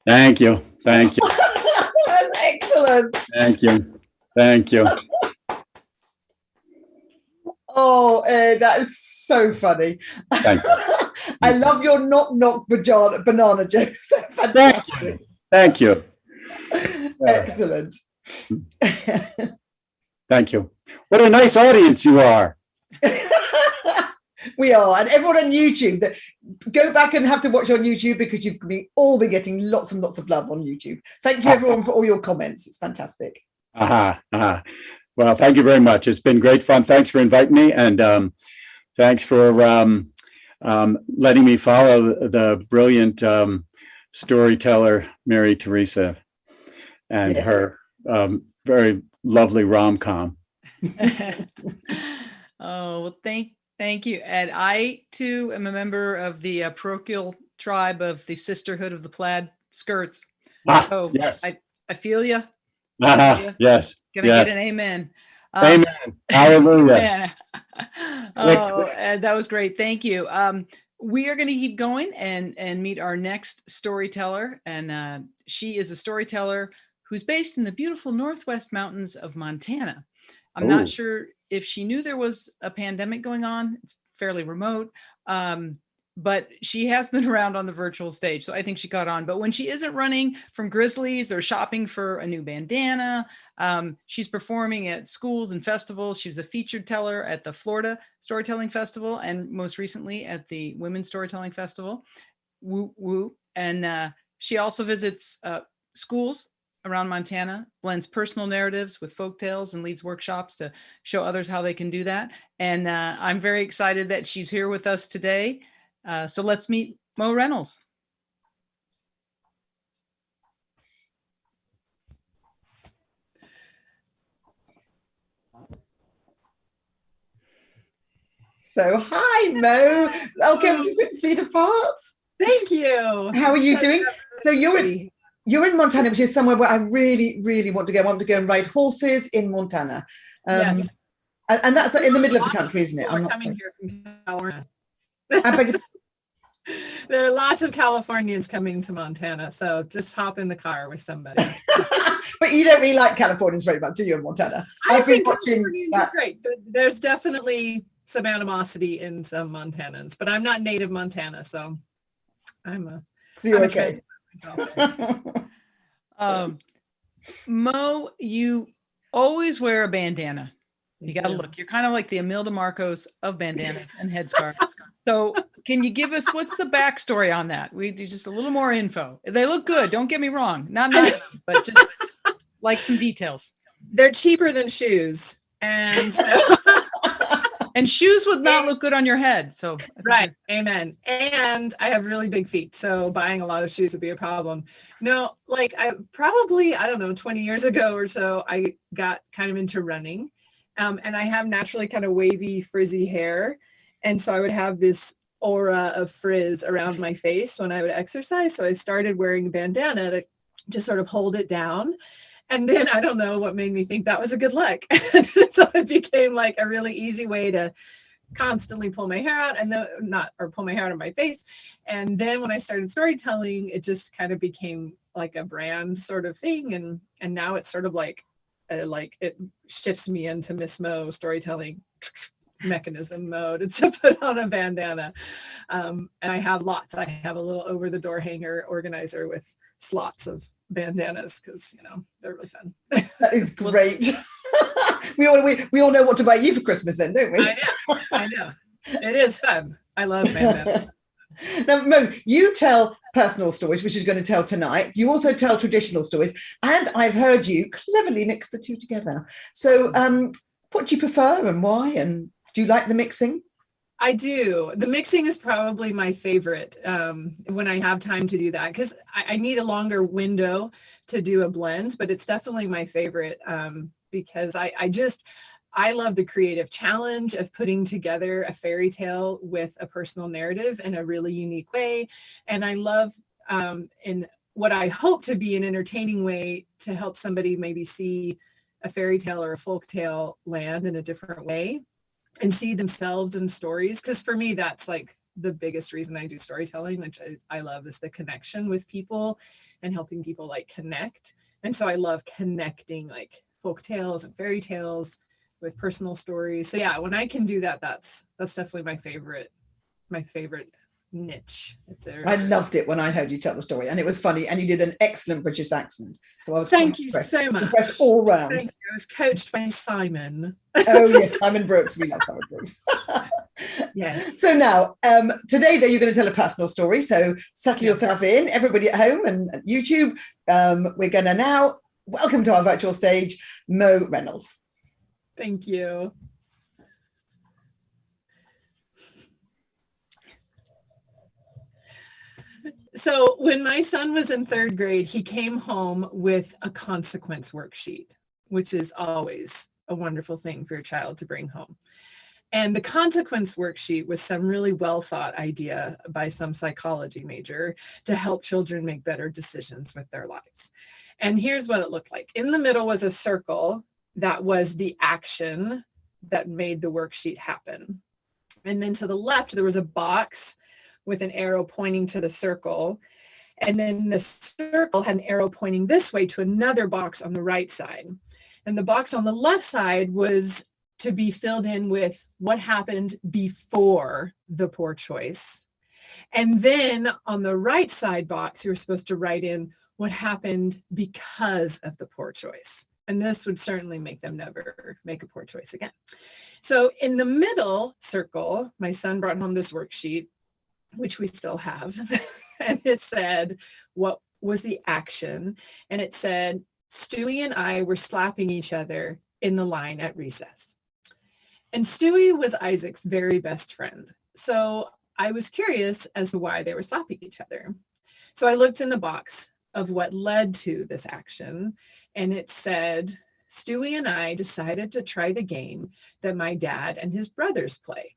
Thank you. Thank you. That's excellent. Thank you. Thank you. Oh, that is so funny. Thank you. I love your knock banana jokes. They're fantastic. Thank you. Excellent. Thank you. What a nice audience you are. We are, and everyone on YouTube, go back and have to watch on YouTube, because you've all been getting lots and lots of love on YouTube. Thank you, everyone, for all your comments. It's fantastic. Well, thank you very much. It's been great fun. Thanks for inviting me, and thanks for letting me follow the brilliant storyteller, Mary Theresa, and Yes. her very lovely rom-com. Oh, well, thank you. And I too am a member of the parochial tribe of the Sisterhood of the Plaid Skirts. So Yes. I feel you. Yes. Gonna Yes. get an amen. Amen. Hallelujah. Amen. Oh, and that was great. Thank you. We are going to keep going and meet our next storyteller. And she is a storyteller who's based in the beautiful Northwest Mountains of Montana. I'm not sure if she knew there was a pandemic going on. It's fairly remote. But she has been around on the virtual stage, so I think she caught on. But when she isn't running from Grizzlies or shopping for a new bandana, she's performing at schools and festivals. She was a featured teller at the Florida Storytelling Festival and most recently at the Women's Storytelling Festival. Woo woo. And she also visits schools around Montana, blends personal narratives with folktales and leads workshops to show others how they can do that. And I'm very excited that she's here with us today. So let's meet Mo Reynolds. So hi, Mo. Welcome to 6 Feet Apart. Thank you. How are you doing? So you're in Montana, which is somewhere where I really, really want to go. I want to go and ride horses in Montana. Yes. And that's in the middle of the country, isn't it? I'm coming here from California. There are lots of Californians coming to Montana, so just hop in the car with somebody. But you don't really like Californians very much, do you, in Montana? I think Californians are great, but there's definitely some animosity in some Montanans, but I'm not native Montana, so I'm you're okay. Mo, you always wear a bandana. You got to look. You're kind of like the Imelda Marcos of bandanas and headscarves. So can you give us, what's the backstory on that? We do just a little more info. They look good. Don't get me wrong. Not but just like some details. They're cheaper than shoes. And so and shoes would not look good on your head. So right. Amen. And I have really big feet. So buying a lot of shoes would be a problem. No, like I don't know, 20 years ago or so, I got kind of into running. And I have naturally kind of wavy, frizzy hair. And so I would have this aura of frizz around my face when I would exercise. So I started wearing a bandana to just sort of hold it down. And then I don't know what made me think that was a good look. So it became like a really easy way to constantly pull my hair out pull my hair out of my face. And then when I started storytelling, it just kind of became like a brand sort of thing. And now it's sort of like it shifts me into Miss Mo storytelling mechanism mode. It's to put on a bandana. And I have lots. I have a little over the door hanger organizer with slots of bandanas because, they're really fun. That is great. we all know what to buy you for Christmas then, don't we? I know. It is fun. I love bandanas. Now, Mo, you tell personal stories, which is going to tell tonight. You also tell traditional stories, and I've heard you cleverly mix the two together. So what do you prefer and why? And do you like the mixing? I do. The mixing is probably my favorite when I have time to do that, because I need a longer window to do a blend, but it's definitely my favorite because I love the creative challenge of putting together a fairy tale with a personal narrative in a really unique way. And I love in what I hope to be an entertaining way to help somebody maybe see a fairy tale or a folk tale land in a different way and see themselves in stories. Because for me, that's like the biggest reason I do storytelling, which I love, is the connection with people and helping people like connect. And so I love connecting like folk tales and fairy tales with personal stories. So yeah, when I can do that, that's definitely my favorite niche. I loved it when I heard you tell the story, and it was funny, and you did an excellent British accent. So I was thank you so much. Impressed all round. Thank you. I was coached by Simon. Oh yes, Simon Brooks. We love Simon Brooks. Yes. So now, today though, you're going to tell a personal story. So settle yourself in, everybody at home and at YouTube. We're going to now welcome to our virtual stage, Mo Reynolds. Thank you. So when my son was in 3rd grade, he came home with a consequence worksheet, which is always a wonderful thing for your child to bring home. And the consequence worksheet was some really well thought idea by some psychology major to help children make better decisions with their lives. And here's what it looked like. In the middle was a circle that was the action that made the worksheet happen. And then to the left, there was a box with an arrow pointing to the circle. And then the circle had an arrow pointing this way to another box on the right side. And the box on the left side was to be filled in with what happened before the poor choice. And then on the right side box, you were supposed to write in what happened because of the poor choice. And this would certainly make them never make a poor choice again. So in the middle circle, my son brought home this worksheet, which we still have. And it said, what was the action? And it said, Stewie and I were slapping each other in the line at recess. And Stewie was Isaac's very best friend. So I was curious as to why they were slapping each other. So I looked in the box of what led to this action, and it said, Stewie and I decided to try the game that my dad and his brothers play.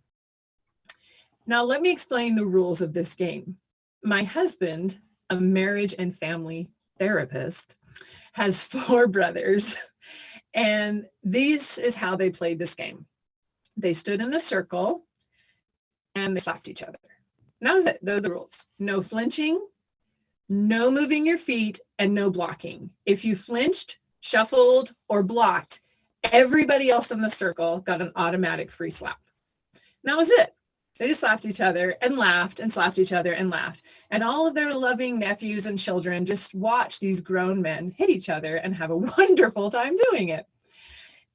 Now let me explain the rules of this game. My husband, a marriage and family therapist, has 4 brothers, and this is how they played this game. They stood in a circle and they slapped each other. And that was it. Those are the rules. No flinching, no moving your feet, and no blocking. If you flinched, shuffled, or blocked, everybody else in the circle got an automatic free slap. And that was it. They just slapped each other and laughed and slapped each other and laughed. And all of their loving nephews and children just watched these grown men hit each other and have a wonderful time doing it.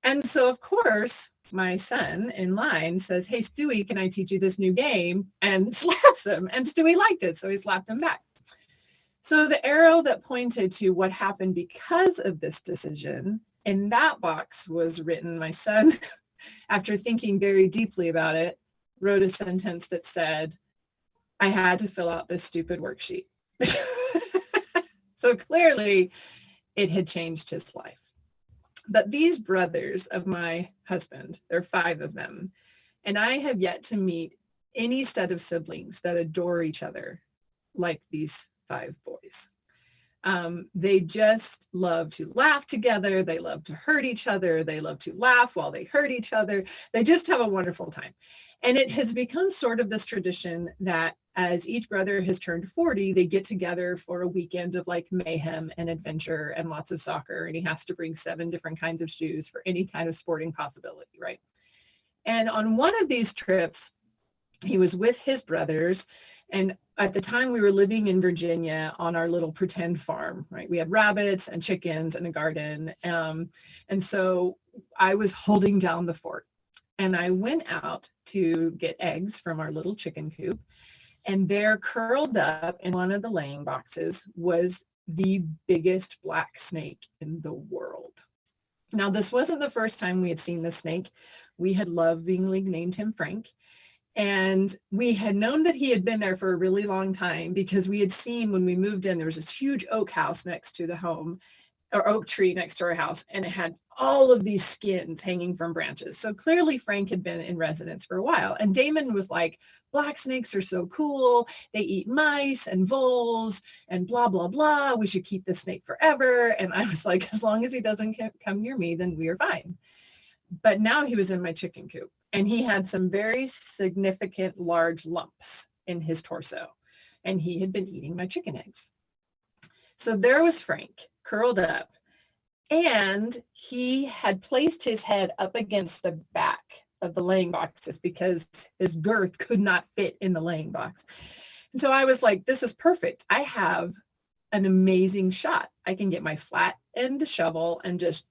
And so, of course, my son in line says, hey, Stewie, can I teach you this new game? And slaps him. And Stewie liked it, so he slapped him back. So the arrow that pointed to what happened because of this decision, in that box was written, my son, after thinking very deeply about it, wrote a sentence that said, I had to fill out this stupid worksheet. So clearly it had changed his life. But these brothers of my husband, there are 5 of them, and I have yet to meet any set of siblings that adore each other like these 5 boys. They just love to laugh together. They love to hurt each other. They love to laugh while they hurt each other. They just have a wonderful time. And it has become sort of this tradition that as each brother has turned 40, they get together for a weekend of like mayhem and adventure and lots of soccer. And he has to bring 7 different kinds of shoes for any kind of sporting possibility, right? And on one of these trips, he was with his brothers. And at the time we were living in Virginia on our little pretend farm, right? We had rabbits and chickens and a garden. And so I was holding down the fort. And I went out to get eggs from our little chicken coop. And there, curled up in one of the laying boxes, was the biggest black snake in the world. Now, this wasn't the first time we had seen the snake. We had lovingly named him Frank. And we had known that he had been there for a really long time because we had seen when we moved in, there was this huge oak house next to the home, or oak tree next to our house, and it had all of these skins hanging from branches. So clearly Frank had been in residence for a while. And Damon was like, black snakes are so cool. They eat mice and voles and blah, blah, blah. We should keep the snake forever. And I was like, as long as he doesn't come near me, then we are fine. But now he was in my chicken coop and he had some very significant large lumps in his torso. And he had been eating my chicken eggs. So there was Frank, curled up, and he had placed his head up against the back of the laying boxes because his girth could not fit in the laying box. And so I was like, this is perfect. I have an amazing shot. I can get my flat end shovel and just,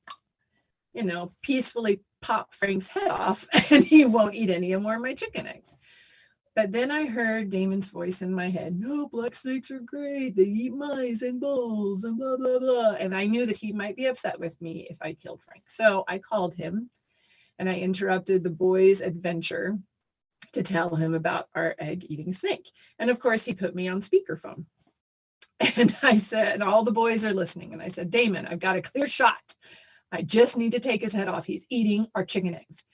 peacefully pop Frank's head off and he won't eat any more of my chicken eggs. But then I heard Damon's voice in my head, no, black snakes are great. They eat mice and voles and blah, blah, blah. And I knew that he might be upset with me if I killed Frank. So I called him and I interrupted the boys' adventure to tell him about our egg-eating snake. And of course, he put me on speakerphone. And I said, and all the boys are listening. And I said, Damon, I've got a clear shot. I just need to take his head off. He's eating our chicken eggs.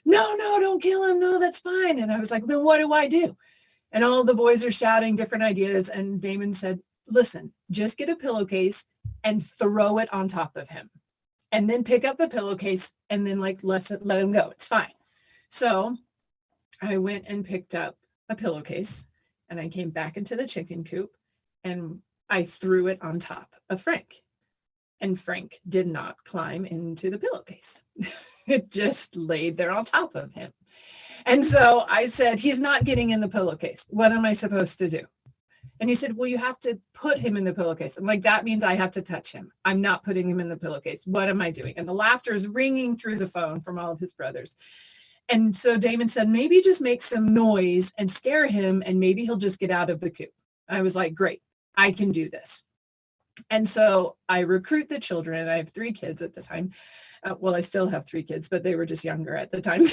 No, don't kill him. No, that's fine. And I was like, then what do I do? And all the boys are shouting different ideas. And Damon said, listen, just get a pillowcase and throw it on top of him. And then pick up the pillowcase and then like let him go. It's fine. So I went and picked up a pillowcase and I came back into the chicken coop and I threw it on top of Frank. And Frank did not climb into the pillowcase. It just laid there on top of him. And so I said, he's not getting in the pillowcase. What am I supposed to do? And he said, well, you have to put him in the pillowcase. I'm like, that means I have to touch him. I'm not putting him in the pillowcase. What am I doing? And the laughter is ringing through the phone from all of his brothers. And so Damon said, maybe just make some noise and scare him, and maybe he'll just get out of the coop. I was like, great, I can do this. And so I recruit the children. I have 3 kids at the time. Well, I still have 3 kids, but they were just younger at the time.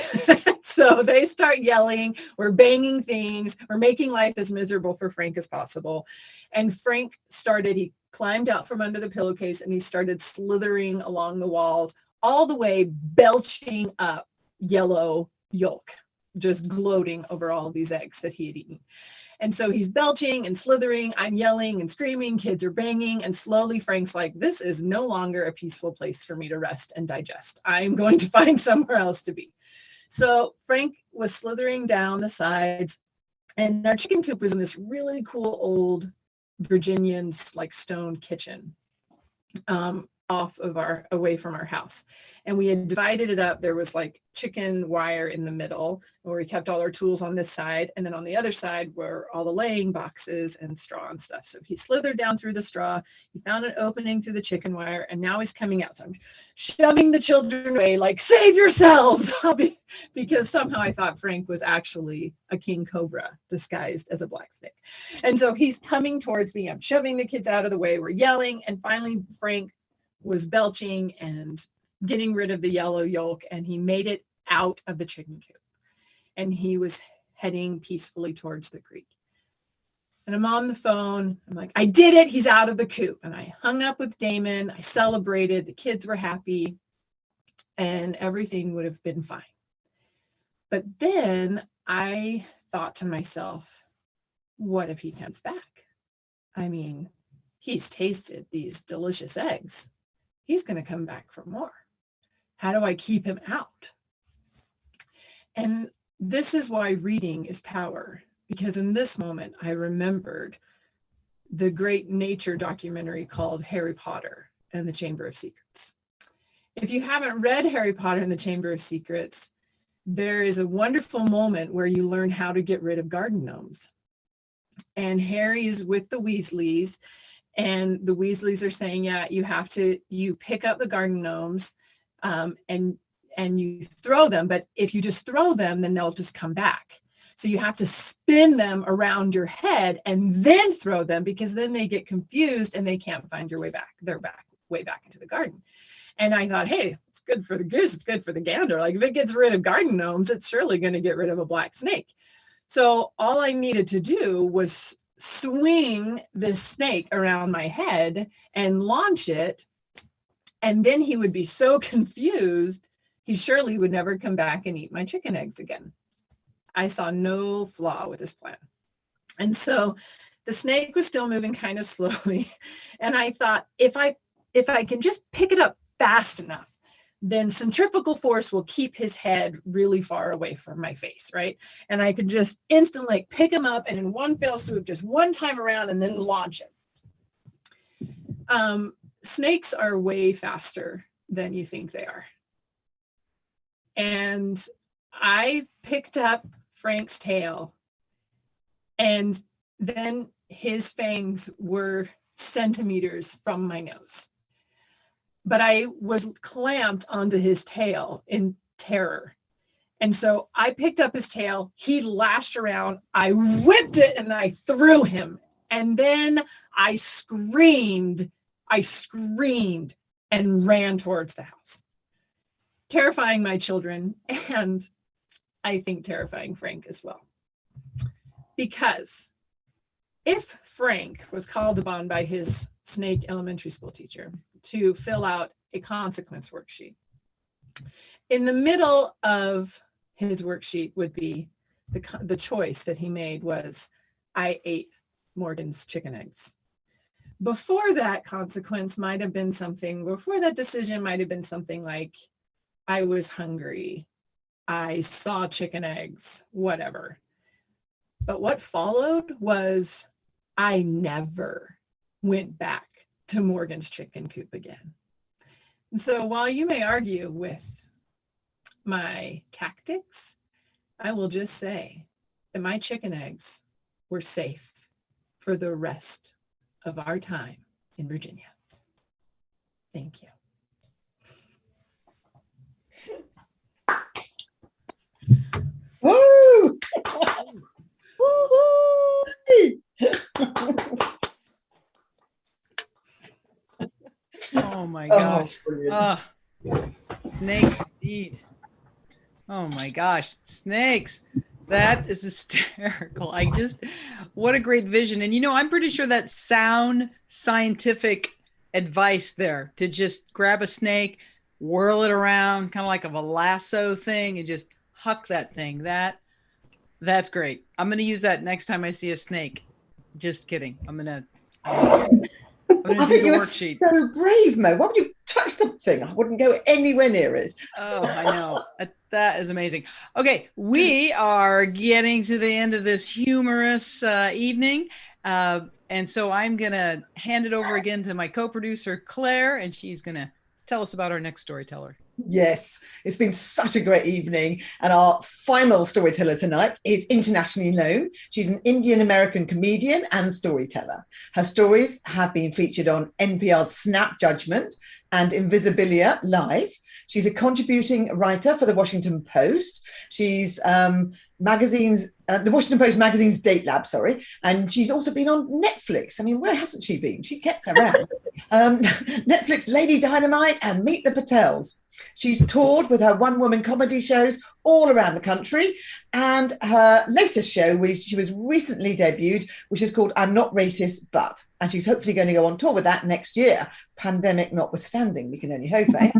So they start yelling, we're banging things, we're making life as miserable for Frank as possible. And Frank he climbed out from under the pillowcase and he started slithering along the walls, all the way belching up yellow yolk, just gloating over all these eggs that he had eaten. And so he's belching and slithering. I'm yelling and screaming. Kids are banging. And slowly Frank's like, this is no longer a peaceful place for me to rest and digest. I'm going to find somewhere else to be. So Frank was slithering down the sides, and our chicken coop was in this really cool old Virginian like stone kitchen away from our house. And we had divided it up. There was like chicken wire in the middle where we kept all our tools on this side. And then on the other side were all the laying boxes and straw and stuff. So he slithered down through the straw. He found an opening through the chicken wire, and now he's coming out. So I'm shoving the children away, like, save yourselves, because somehow I thought Frank was actually a king cobra disguised as a black snake. And so he's coming towards me. I'm shoving the kids out of the way. We're yelling. And finally, Frank was belching and getting rid of the yellow yolk, and he made it out of the chicken coop, and he was heading peacefully towards the creek. And I'm on the phone. I'm like, I did it. He's out of the coop. And I hung up with Damon. I celebrated. The kids were happy, and everything would have been fine. But then I thought to myself, what if he comes back? I mean, he's tasted these delicious eggs. He's going to come back for more. How do I keep him out? And this is why reading is power, because in this moment, I remembered the great nature documentary called Harry Potter and the Chamber of Secrets. If you haven't read Harry Potter and the Chamber of Secrets, there is a wonderful moment where you learn how to get rid of garden gnomes. And Harry's with the Weasleys, and the Weasleys are saying, yeah, you pick up the garden gnomes and you throw them. But if you just throw them, then they'll just come back. So you have to spin them around your head and then throw them, because then they get confused and they can't find your way back. They're way back into the garden. And I thought, hey, it's good for the goose. It's good for the gander. Like, if it gets rid of garden gnomes, it's surely going to get rid of a black snake. So all I needed to do was swing this snake around my head and launch it. And then he would be so confused, he surely would never come back and eat my chicken eggs again. I saw no flaw with his plan. And so the snake was still moving kind of slowly. And I thought, if I can just pick it up fast enough, then centrifugal force will keep his head really far away from my face, right? And I could just instantly pick him up and in one fell swoop, just one time around, and then launch it. Snakes are way faster than you think they are. And I picked up Frank's tail, and then his fangs were centimeters from my nose. But I was clamped onto his tail in terror. And so I picked up his tail, he lashed around, I whipped it, and I threw him. And then I screamed and ran towards the house, terrifying my children, and I think terrifying Frank as well. Because if Frank was called upon by his snake elementary school teacher to fill out a consequence worksheet, in the middle of his worksheet would be the choice that he made was, I ate Morgan's chicken eggs. Before that consequence might have been something, before that decision might have been something like, I was hungry, I saw chicken eggs, whatever. But what followed was, I never went back to Morgan's chicken coop again. And so while you may argue with my tactics, I will just say that my chicken eggs were safe for the rest of our time in Virginia. Thank you. Woo! Oh my gosh. brilliant. Snakes indeed. Oh my gosh, snakes. That is hysterical. What a great vision. And you know, I'm pretty sure that's sound scientific advice there, to just grab a snake, whirl it around, kind of like a lasso thing, and just huck that thing. That's great. I'm going to use that next time I see a snake. Just kidding. I'm going to I think you were so brave, Mo. Why would you touch the thing? I wouldn't go anywhere near it. Oh, I know. That is amazing. Okay, we are getting to the end of this humorous evening. And so I'm going to hand it over again to my co-producer, Claire, and she's going to tell us about our next storyteller. Yes, it's been such a great evening. And our final storyteller tonight is internationally known. She's an Indian-American comedian and storyteller. Her stories have been featured on NPR's Snap Judgment and Invisibilia Live. She's a contributing writer for the Washington Post. She's the Washington Post magazine's Date Lab, and she's also been on Netflix. I mean, where hasn't she been? She gets around. Netflix Lady Dynamite and Meet the Patels. She's toured with her one-woman comedy shows all around the country, and her latest show, she was recently debuted, which is called I'm Not Racist But, and she's hopefully going to go on tour with that next year, pandemic notwithstanding, we can only hope, eh?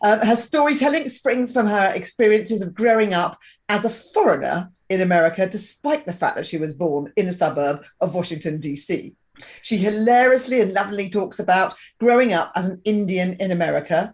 Her storytelling springs from her experiences of growing up as a foreigner in America, despite the fact that she was born in a suburb of Washington, D.C. She hilariously and lovingly talks about growing up as an Indian in America,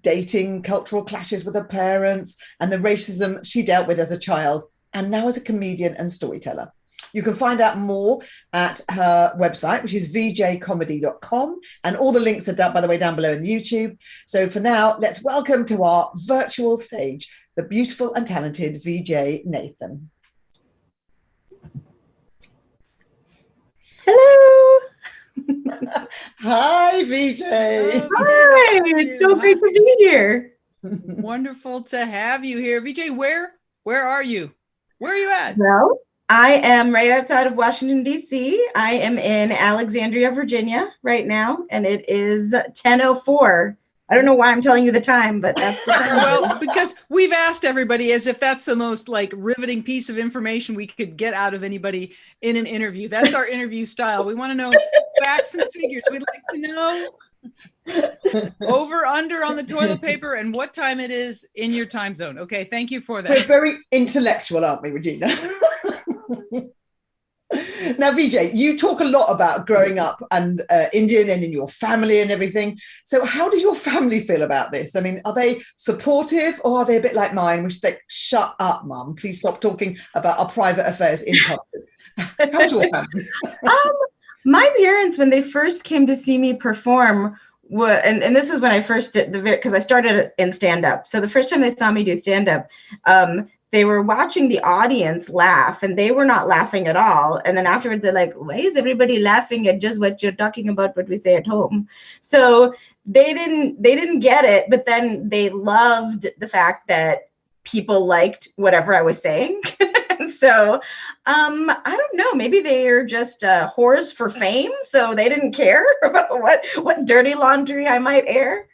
dating, cultural clashes with her parents, and the racism she dealt with as a child, and now as a comedian and storyteller. You can find out more at her website, which is vjcomedy.com, and all the links are down, by the way, down below in the YouTube. So for now, let's welcome to our virtual stage the beautiful and talented VJ Nathan. Hello. Hi, VJ. Hi, it's so great to be here. Wonderful to have you here. VJ, where are you? Where are you at? Well, I am right outside of Washington, D.C. I am in Alexandria, Virginia right now, and it is 10:04. I don't know why I'm telling you the time, but that's the time. Well, because we've asked everybody as if that's the most riveting piece of information we could get out of anybody in an interview. That's our interview style. We want to know facts and figures. We'd like to know over, under on the toilet paper and what time it is in your time zone. Okay, thank you for that. We're very intellectual, aren't we, Regina? Now, VJ, you talk a lot about growing up and Indian and in your family and everything. So how does your family feel about this? I mean, are they supportive, or are they a bit like mine, which they shut up, Mum, please stop talking about our private affairs in public? How's your family? My parents, when they first came to see me perform, and this was when I first did because I started in stand-up. So the first time they saw me do stand-up, they were watching the audience laugh, and they were not laughing at all. And then afterwards, they're like, why is everybody laughing at just what you're talking about, what we say at home? So they didn't get it, but then they loved the fact that people liked whatever I was saying. So I don't know, maybe they are just whores for fame, so they didn't care about what dirty laundry I might air.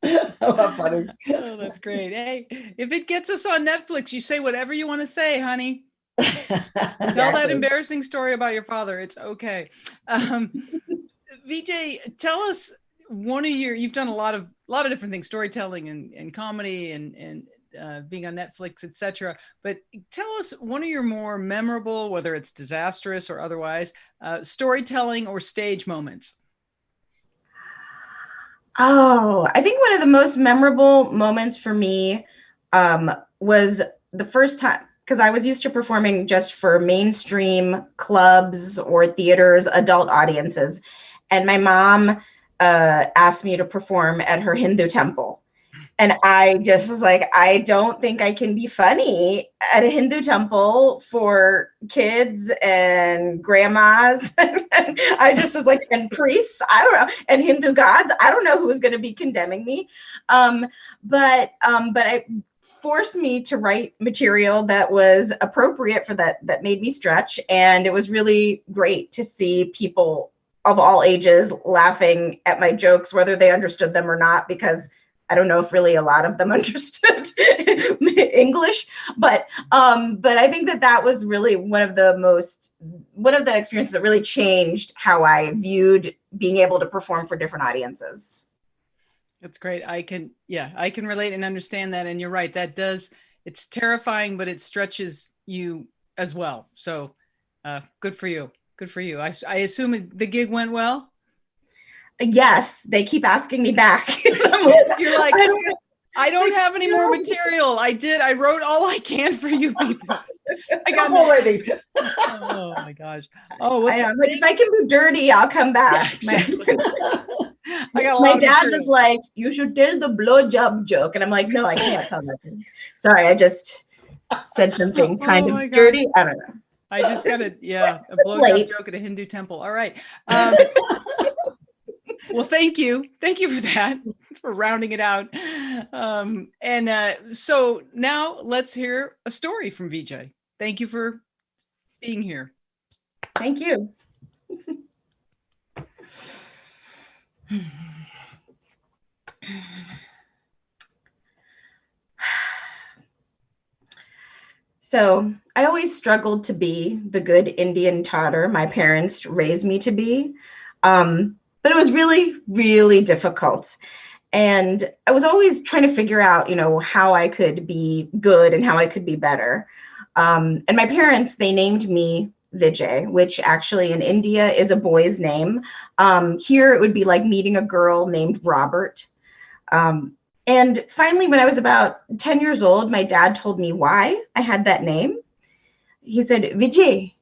Oh, how funny. Oh, that's great. Hey, if it gets us on Netflix, you say whatever you want to say, honey. Tell that embarrassing story about your father. It's okay. VJ, tell us you've done a lot of different things, storytelling and comedy and being on Netflix, etc. But tell us one of your more memorable, whether it's disastrous or otherwise, storytelling or stage moments. Oh, I think one of the most memorable moments for me was the first time, because I was used to performing just for mainstream clubs or theaters, adult audiences. And my mom asked me to perform at her Hindu temple. And I just was like, I don't think I can be funny at a Hindu temple for kids and grandmas. I just was like, and priests, I don't know, and Hindu gods, I don't know who's going to be condemning me. But it forced me to write material that was appropriate for that made me stretch. And it was really great to see people of all ages laughing at my jokes, whether they understood them or not, because I don't know if really a lot of them understood English, but I think that was really one of the experiences that really changed how I viewed being able to perform for different audiences. That's great. I can relate and understand that. And you're right. It's terrifying, but it stretches you as well. So good for you. Good for you. I assume the gig went well? Yes, they keep asking me back. You're like, I don't have any more material. I wrote all I can for you people. I got already. Oh my gosh. Oh, I know, but if I can be dirty, I'll come back. Yeah, exactly. My dad was like, you should tell the blowjob joke. And I'm like, no, I can't tell that. Sorry, I just said something kind of dirty. I don't know. I just got a blowjob joke at a Hindu temple. All right. Well, thank you. Thank you for that, for rounding it out. So now let's hear a story from VJ. Thank you for being here. Thank you. So I always struggled to be the good Indian daughter my parents raised me to be. But it was really, really difficult. And I was always trying to figure out, how I could be good and how I could be better. And my parents, they named me Vijay, which actually in India is a boy's name. Here it would be like meeting a girl named Robert. And finally, when I was about 10 years old, my dad told me why I had that name. He said, Vijay,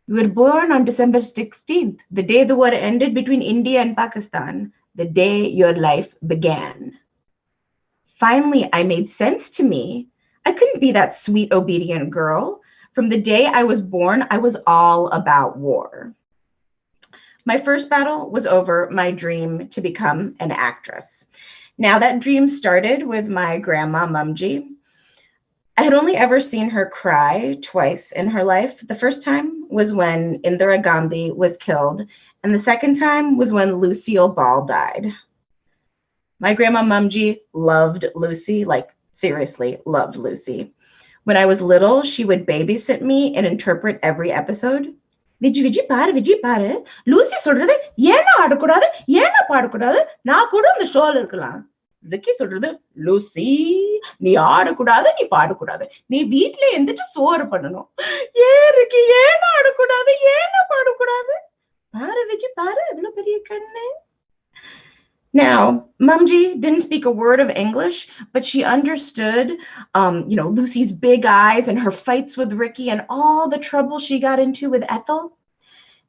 you were born on December 16th, the day the war ended between India and Pakistan, the day your life began. Finally, I made sense to me. I couldn't be that sweet, obedient girl. From the day I was born, I was all about war. My first battle was over my dream to become an actress. Now, that dream started with my grandma, Emcee. I had only ever seen her cry twice in her life. The first time was when Indira Gandhi was killed, and the second time was when Lucille Ball died. My grandma Emcee loved Lucy, like seriously loved Lucy. When I was little, she would babysit me and interpret every episode. Vijay paru. Lucy சொல்றது ஏன்னா ஆடக்கூடாது ஏன்னா பாடக்கூடாது நான் கூட அந்த ஷோல இருக்கலாம். Ricky சொல்றது Lucy நீ ஆடக்கூடாது நீ பாடக்கூடாது நீ வீட்டுல இருந்துட்டு சோறு பண்ணணும். Ricky ஏன்னா ஆடக்கூடாது ஏன்னா பாடக்கூடாது பாரு விஜய் பாரு எவ்வளவு பெரிய கண்ணு. Now, Emcee didn't speak a word of English, but she understood, Lucy's big eyes and her fights with Ricky and all the trouble she got into with Ethel.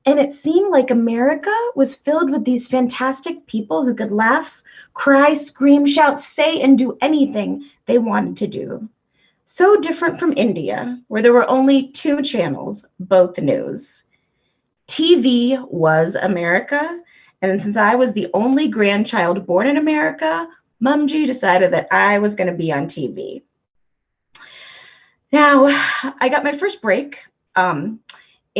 And it seemed like America was filled with these fantastic people who could laugh, cry, scream, shout, say, and do anything they wanted to do. So different from India, where there were only 2 channels, both news. TV was America. And since I was the only grandchild born in America, Emcee decided that I was going to be on TV. Now, I got my first break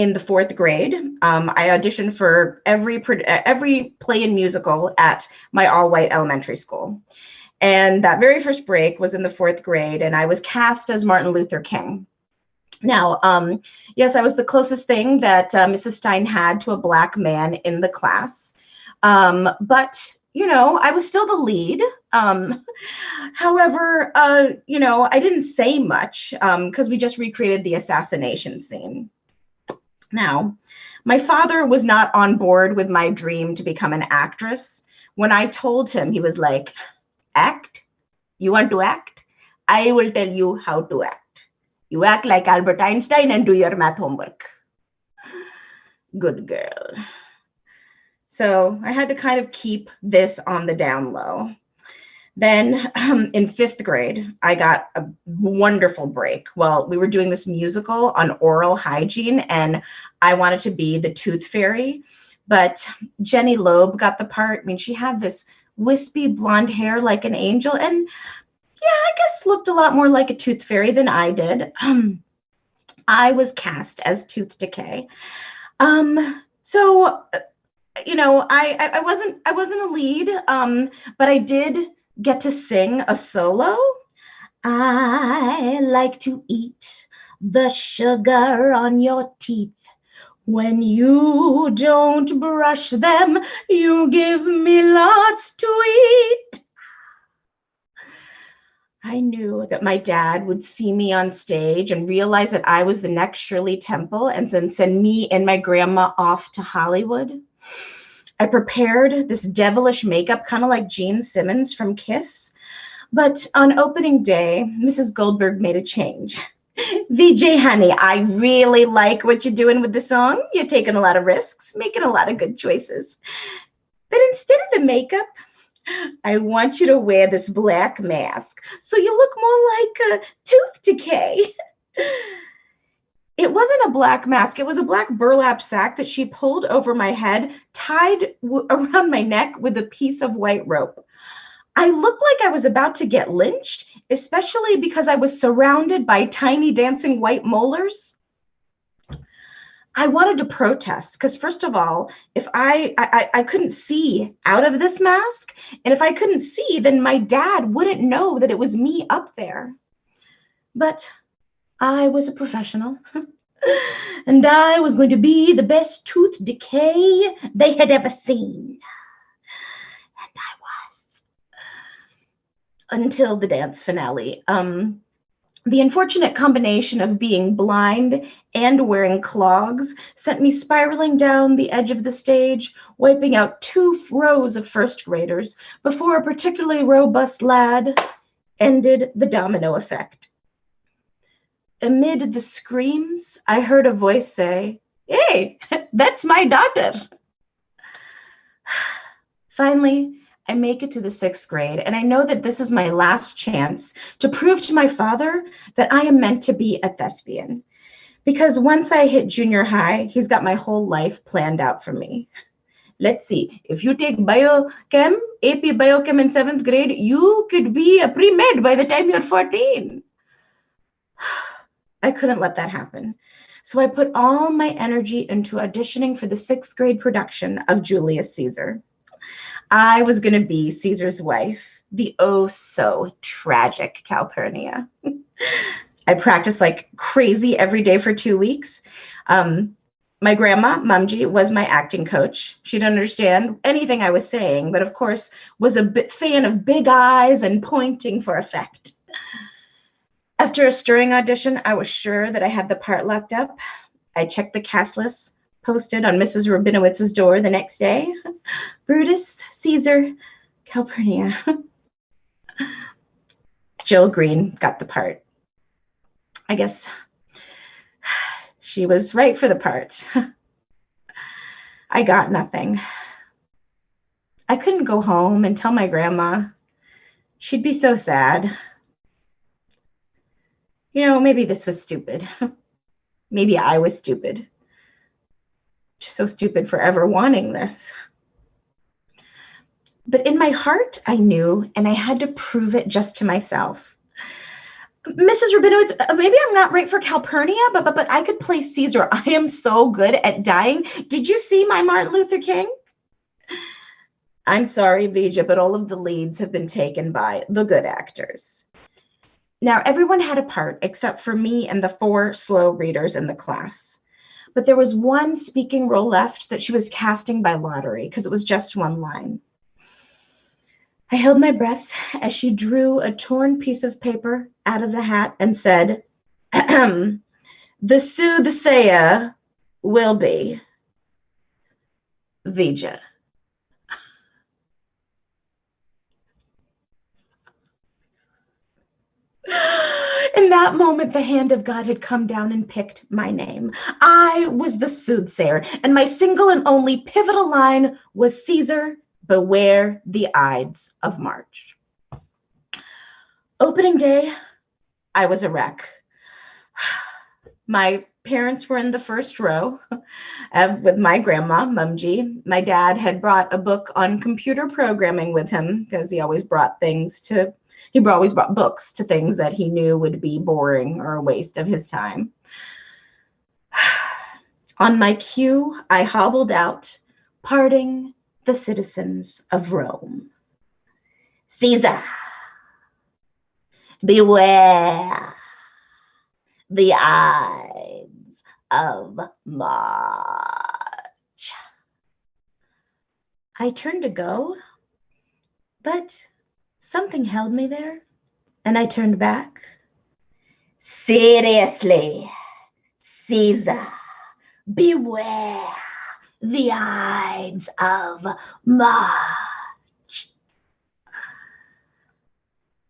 in the 4th grade. I auditioned for every play and musical at my all-white elementary school. And that very first break was in the 4th grade, and I was cast as Martin Luther King. Now, yes, I was the closest thing that Mrs. Stein had to a Black man in the class. But, you know, I was still the lead. However, you know, I didn't say much because we just recreated the assassination scene. Now, my father was not on board with my dream to become an actress. When I told him, he was like, act? You want to act? I will tell you how to act. You act like Albert Einstein and do your math homework. Good girl. So I had to kind of keep this on the down low. Then in 5th grade, I got a wonderful break. Well, we were doing this musical on oral hygiene, and I wanted to be the tooth fairy, but Jenny Loeb got the part. I mean, she had this wispy blonde hair like an angel, and yeah, I guess looked a lot more like a tooth fairy than I did. I was cast as Tooth Decay. So, you know, I wasn't a lead, but I did get to sing a solo. I like to eat the sugar on your teeth. When you don't brush them, you give me lots to eat. I knew that my dad would see me on stage and realize that I was the next Shirley Temple and then send me and my grandma off to Hollywood. I prepared this devilish makeup, kind of like Gene Simmons from Kiss. But on opening day, Mrs. Goldberg made a change. VJ, honey, I really like what you're doing with the song. You're taking a lot of risks, making a lot of good choices. But instead of the makeup, I want you to wear this black mask so you look more like a Tooth Decay. It wasn't a black mask. It was a black burlap sack that she pulled over my head, tied around my neck with a piece of white rope. I looked like I was about to get lynched, especially because I was surrounded by tiny dancing white molars. I wanted to protest because, first of all, if I couldn't see out of this mask, and if I couldn't see, then my dad wouldn't know that it was me up there. But I was a professional, and I was going to be the best Tooth Decay they had ever seen. And I was. Until the dance finale. The unfortunate combination of being blind and wearing clogs sent me spiraling down the edge of the stage, wiping out 2 rows of first graders before a particularly robust lad ended the domino effect. Amid the screams, I heard a voice say, "Hey, that's my daughter." Finally, I make it to the 6th grade, and I know that this is my last chance to prove to my father that I am meant to be a thespian. Because once I hit junior high, he's got my whole life planned out for me. Let's see, if you take biochem, AP biochem in 7th grade, you could be a pre-med by the time you're 14. I couldn't let that happen. So I put all my energy into auditioning for the 6th grade production of Julius Caesar. I was going to be Caesar's wife, the oh so tragic Calpurnia. I practiced like crazy every day for 2 weeks. My grandma, Mumji, was my acting coach. She didn't understand anything I was saying, but of course was a big fan of big eyes and pointing for effect. After a stirring audition, I was sure that I had the part locked up. I checked the cast list posted on Mrs. Rabinowitz's door the next day. Brutus, Caesar, Calpurnia. Jill Green got the part. I guess she was right for the part. I got nothing. I couldn't go home and tell my grandma. She'd be so sad. You know, maybe this was stupid. Maybe I was stupid. Just so stupid for ever wanting this. But in my heart, I knew, and I had to prove it just to myself. Mrs. Rabinowitz, maybe I'm not right for Calpurnia, but I could play Caesar. I am so good at dying. Did you see my Martin Luther King? I'm sorry, Vija, but all of the leads have been taken by the good actors. Now, everyone had a part except for me and the 4 slow readers in the class. But there was one speaking role left that she was casting by lottery because it was just one line. I held my breath as she drew a torn piece of paper out of the hat and said, the soothsayer will be Vija. In that moment, the hand of God had come down and picked my name. I was the soothsayer, and my single and only pivotal line was Caesar, beware the Ides of March. Opening day, I was a wreck. My parents were in the first row with my grandma, Mumji. My dad had brought a book on computer programming with him because he always brought books to things that he knew would be boring or a waste of his time. On my cue, I hobbled out, parting the citizens of Rome. Caesar, beware the Ides of March. I turned to go, but something held me there, and I turned back. Seriously, Caesar, beware the Ides of March.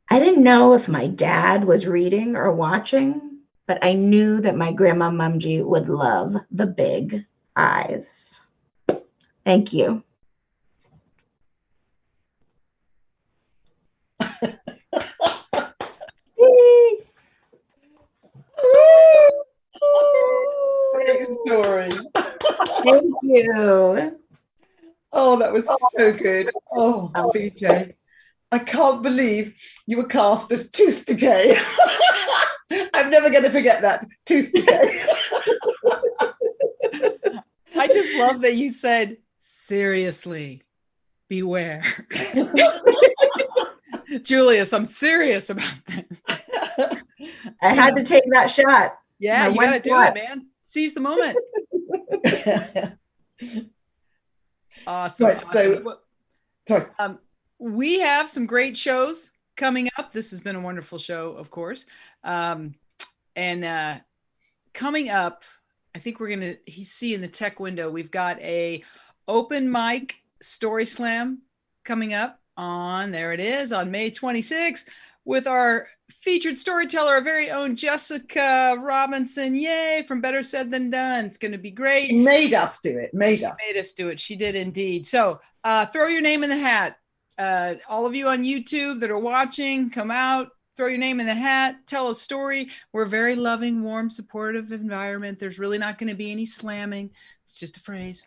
I didn't know if my dad was reading or watching, but I knew that my grandma Mumji would love the big eyes. Thank you. Great story. Thank you. Oh, that was so good. Oh, VJ, I can't believe you were cast as Tooth Decay. I'm never going to forget that. Tooth Decay. I just love that you said, seriously, beware. Julius, I'm serious about this. I had to take that shot. Yeah, you got to do it, man. Seize the moment. Awesome. Right, awesome. so, sorry. We have some great shows coming up. This has been a wonderful show, of course. And coming up, I think we're going to see in the tech window, we've got a open mic story slam coming up on, there it is, on May 26th with our featured storyteller, our very own Jessica Robinson. Yay, from Better Said Than Done. It's going to be great. She made us do it. Made us do it. She did indeed. So throw your name in the hat. All of you on YouTube that are watching, come out, throw your name in the hat, tell a story. We're a very loving, warm, supportive environment. There's really not going to be any slamming. It's just a phrase.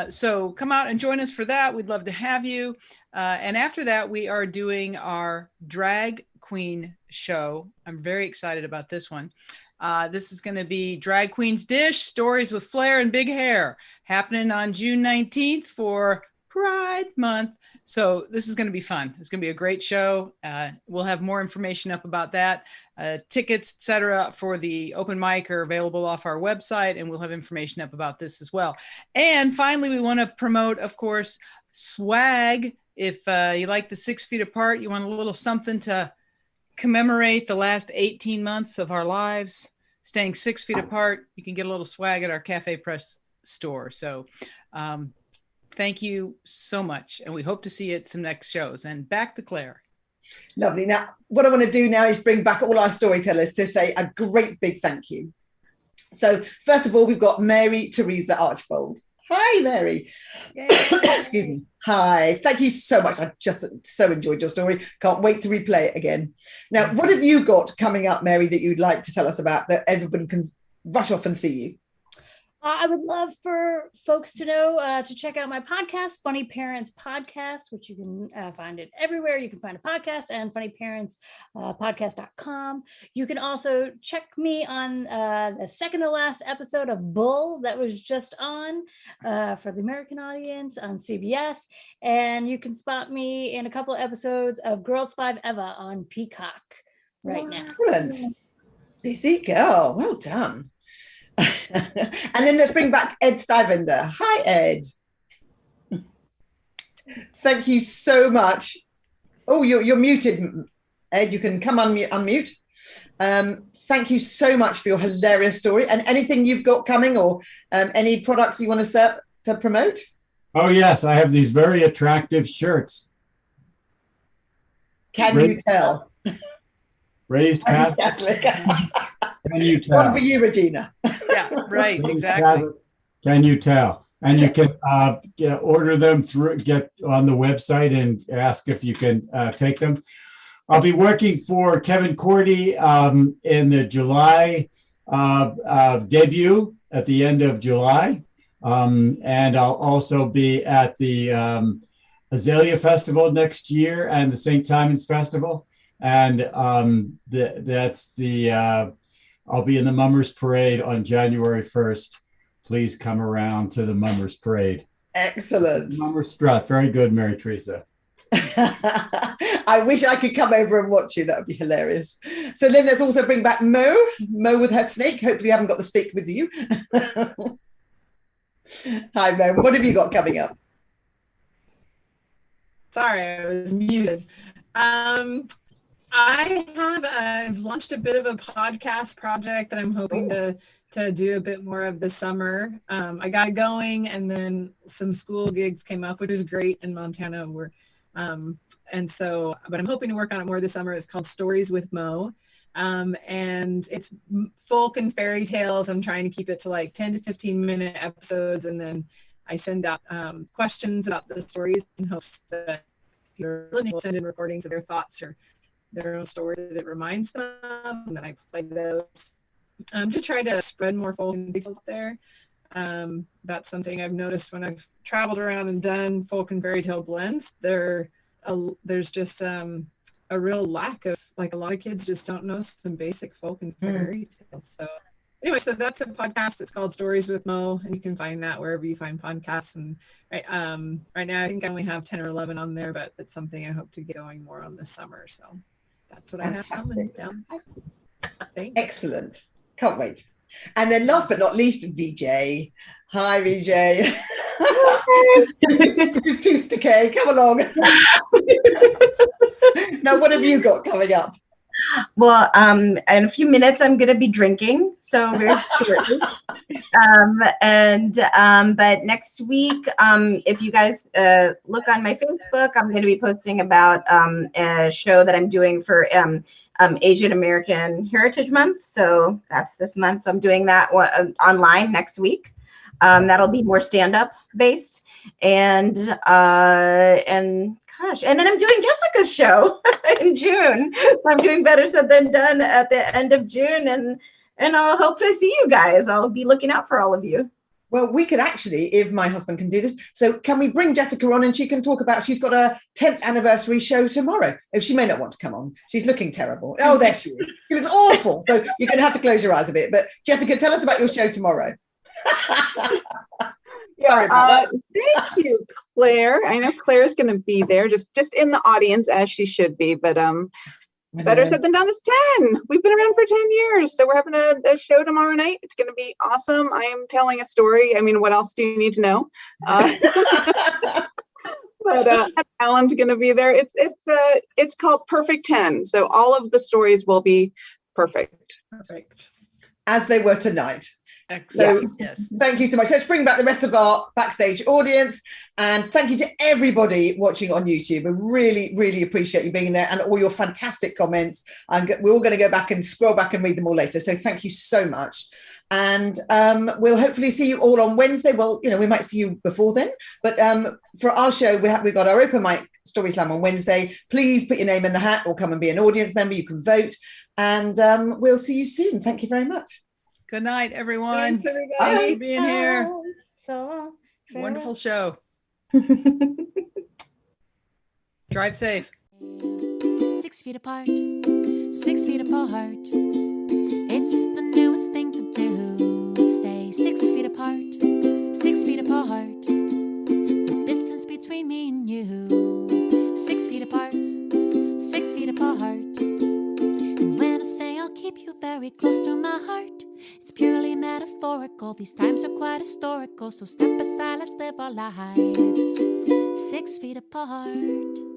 So come out and join us for that. We'd love to have you. And after that, we are doing our drag queen show. I'm very excited about this one. This is going to be Drag Queen's Dish, Stories with Flair and Big Hair, happening on June 19th for Pride Month. So this is going to be fun. It's going to be a great show. We'll have more information up about that. Tickets, etc., for the open mic are available off our website, and we'll have information up about this as well. And finally, we want to promote, of course, swag. If you like the 6 feet apart, you want a little something to commemorate the last 18 months of our lives, staying 6 feet apart, you can get a little swag at our Cafe Press store. So thank you so much. And we hope to see you at some next shows. And back to Claire. Lovely. Now, what I want to do now is bring back all our storytellers to say a great big thank you. So first of all, we've got Mary Theresa Archbold. Hi, Mary. Excuse me. Hi. Thank you so much. I just so enjoyed your story. Can't wait to replay it again. Now, what have you got coming up, Mary, that you'd like to tell us about that everyone can rush off and see you? I would love for folks to know to check out my podcast, Funny Parents Podcast, which you can find it everywhere. You can find a podcast and funnyparentspodcast.com. You can also check me on the second to last episode of Bull that was just on for the American audience on CBS. And you can spot me in a couple of episodes of Girls 5 Eva on Peacock right now. Excellent. Busy girl. Well done. And then let's bring back Ed Stuyvesant. Hi, Ed. Thank you so much. Oh, you're muted, Ed. You can come unmute. Thank you so much for your hilarious story. And anything you've got coming, or any products you want to promote? Oh, yes. I have these very attractive shirts. Can you tell? Raised cat. Exactly. Can you tell? One for you, Regina. Yeah, right. Exactly. Can you tell? And you can order them get on the website and ask if you can take them. I'll be working for Kevin Cordy in the July debut at the end of July. And I'll also be at the Azalea Festival next year and the St. Simon's Festival. And I'll be in the Mummers Parade on January 1st. Please come around to the Mummers Parade. Excellent. Mummers Strut. Very good, Mary Theresa. I wish I could come over and watch you. That would be hilarious. So then let's also bring back Mo with her snake. Hopefully you haven't got the stick with you. Hi, Mo. What have you got coming up? Sorry, I was muted. I've launched a bit of a podcast project that I'm hoping to do a bit more of this summer. I got it going, and then some school gigs came up, which is great in Montana. But I'm hoping to work on it more this summer. It's called Stories with Mo. And it's folk and fairy tales. I'm trying to keep it to like 10 to 15 minute episodes. And then I send out questions about the stories in hopes that people will send in recordings of their thoughts or their own story that it reminds them of. And then I play those to try to spread more folk and tales there. That's something I've noticed when I've traveled around and done folk and fairy tale blends. There's just a real lack of, like, a lot of kids just don't know some basic folk and fairy tales. So anyway, so that's a podcast. It's called Stories with Mo, and you can find that wherever you find podcasts. And right now I think I only have 10 or 11 on there, but it's something I hope to get going more on this summer. So that's what I have coming down. Thanks. Excellent. Can't wait. And then last but not least, VJ. Hi, VJ. This is tooth decay. Come along. Now, what have you got coming up? Well, in a few minutes, I'm going to be drinking, so very shortly. But next week, if you guys look on my Facebook, I'm going to be posting about a show that I'm doing for Asian American Heritage Month. So that's this month. So I'm doing that online next week. That'll be more stand-up based, and then I'm doing Jessica's show in June. So I'm doing Better Said Than Done at the end of June, and I'll hope to see you guys. I'll be looking out for all of you. Well, we could actually, if my husband can do this, so can we bring Jessica on and she can talk about, she's got a 10th anniversary show tomorrow. If she may not want to come on, she's looking terrible. Oh, there she is. She looks awful. So you're going to have to close your eyes a bit. But Jessica, tell us about your show tomorrow. Sorry about that. Thank you, Claire. I know Claire's going to be there, just in the audience, as she should be. But Better Said Than Done is 10. We've been around for 10 years. So we're having a show tomorrow night. It's going to be awesome. I am telling a story. I mean, what else do you need to know? But Alan's going to be there. It's called Perfect 10. So all of the stories will be perfect. Perfect. As they were tonight. Excellent. So yes. Thank you so much. Let's bring back the rest of our backstage audience, and thank you to everybody watching on YouTube. I really, really appreciate you being there and all your fantastic comments. We're all going to go back and scroll back and read them all later. So thank you so much. And we'll hopefully see you all on Wednesday. Well, we might see you before then, but for our show, we've got our open mic Story Slam on Wednesday. Please put your name in the hat or come and be an audience member. You can vote, and we'll see you soon. Thank you very much. Good night, everyone. Thanks, everybody. Thanks for being here. So Wonderful show. Drive safe. 6 feet apart, 6 feet apart. It's the newest thing to do. Stay 6 feet apart, 6 feet apart. The distance between me and you. 6 feet apart, 6 feet apart. And when metaphorical. These times are quite historical, so step aside, let's live our lives 6 feet apart.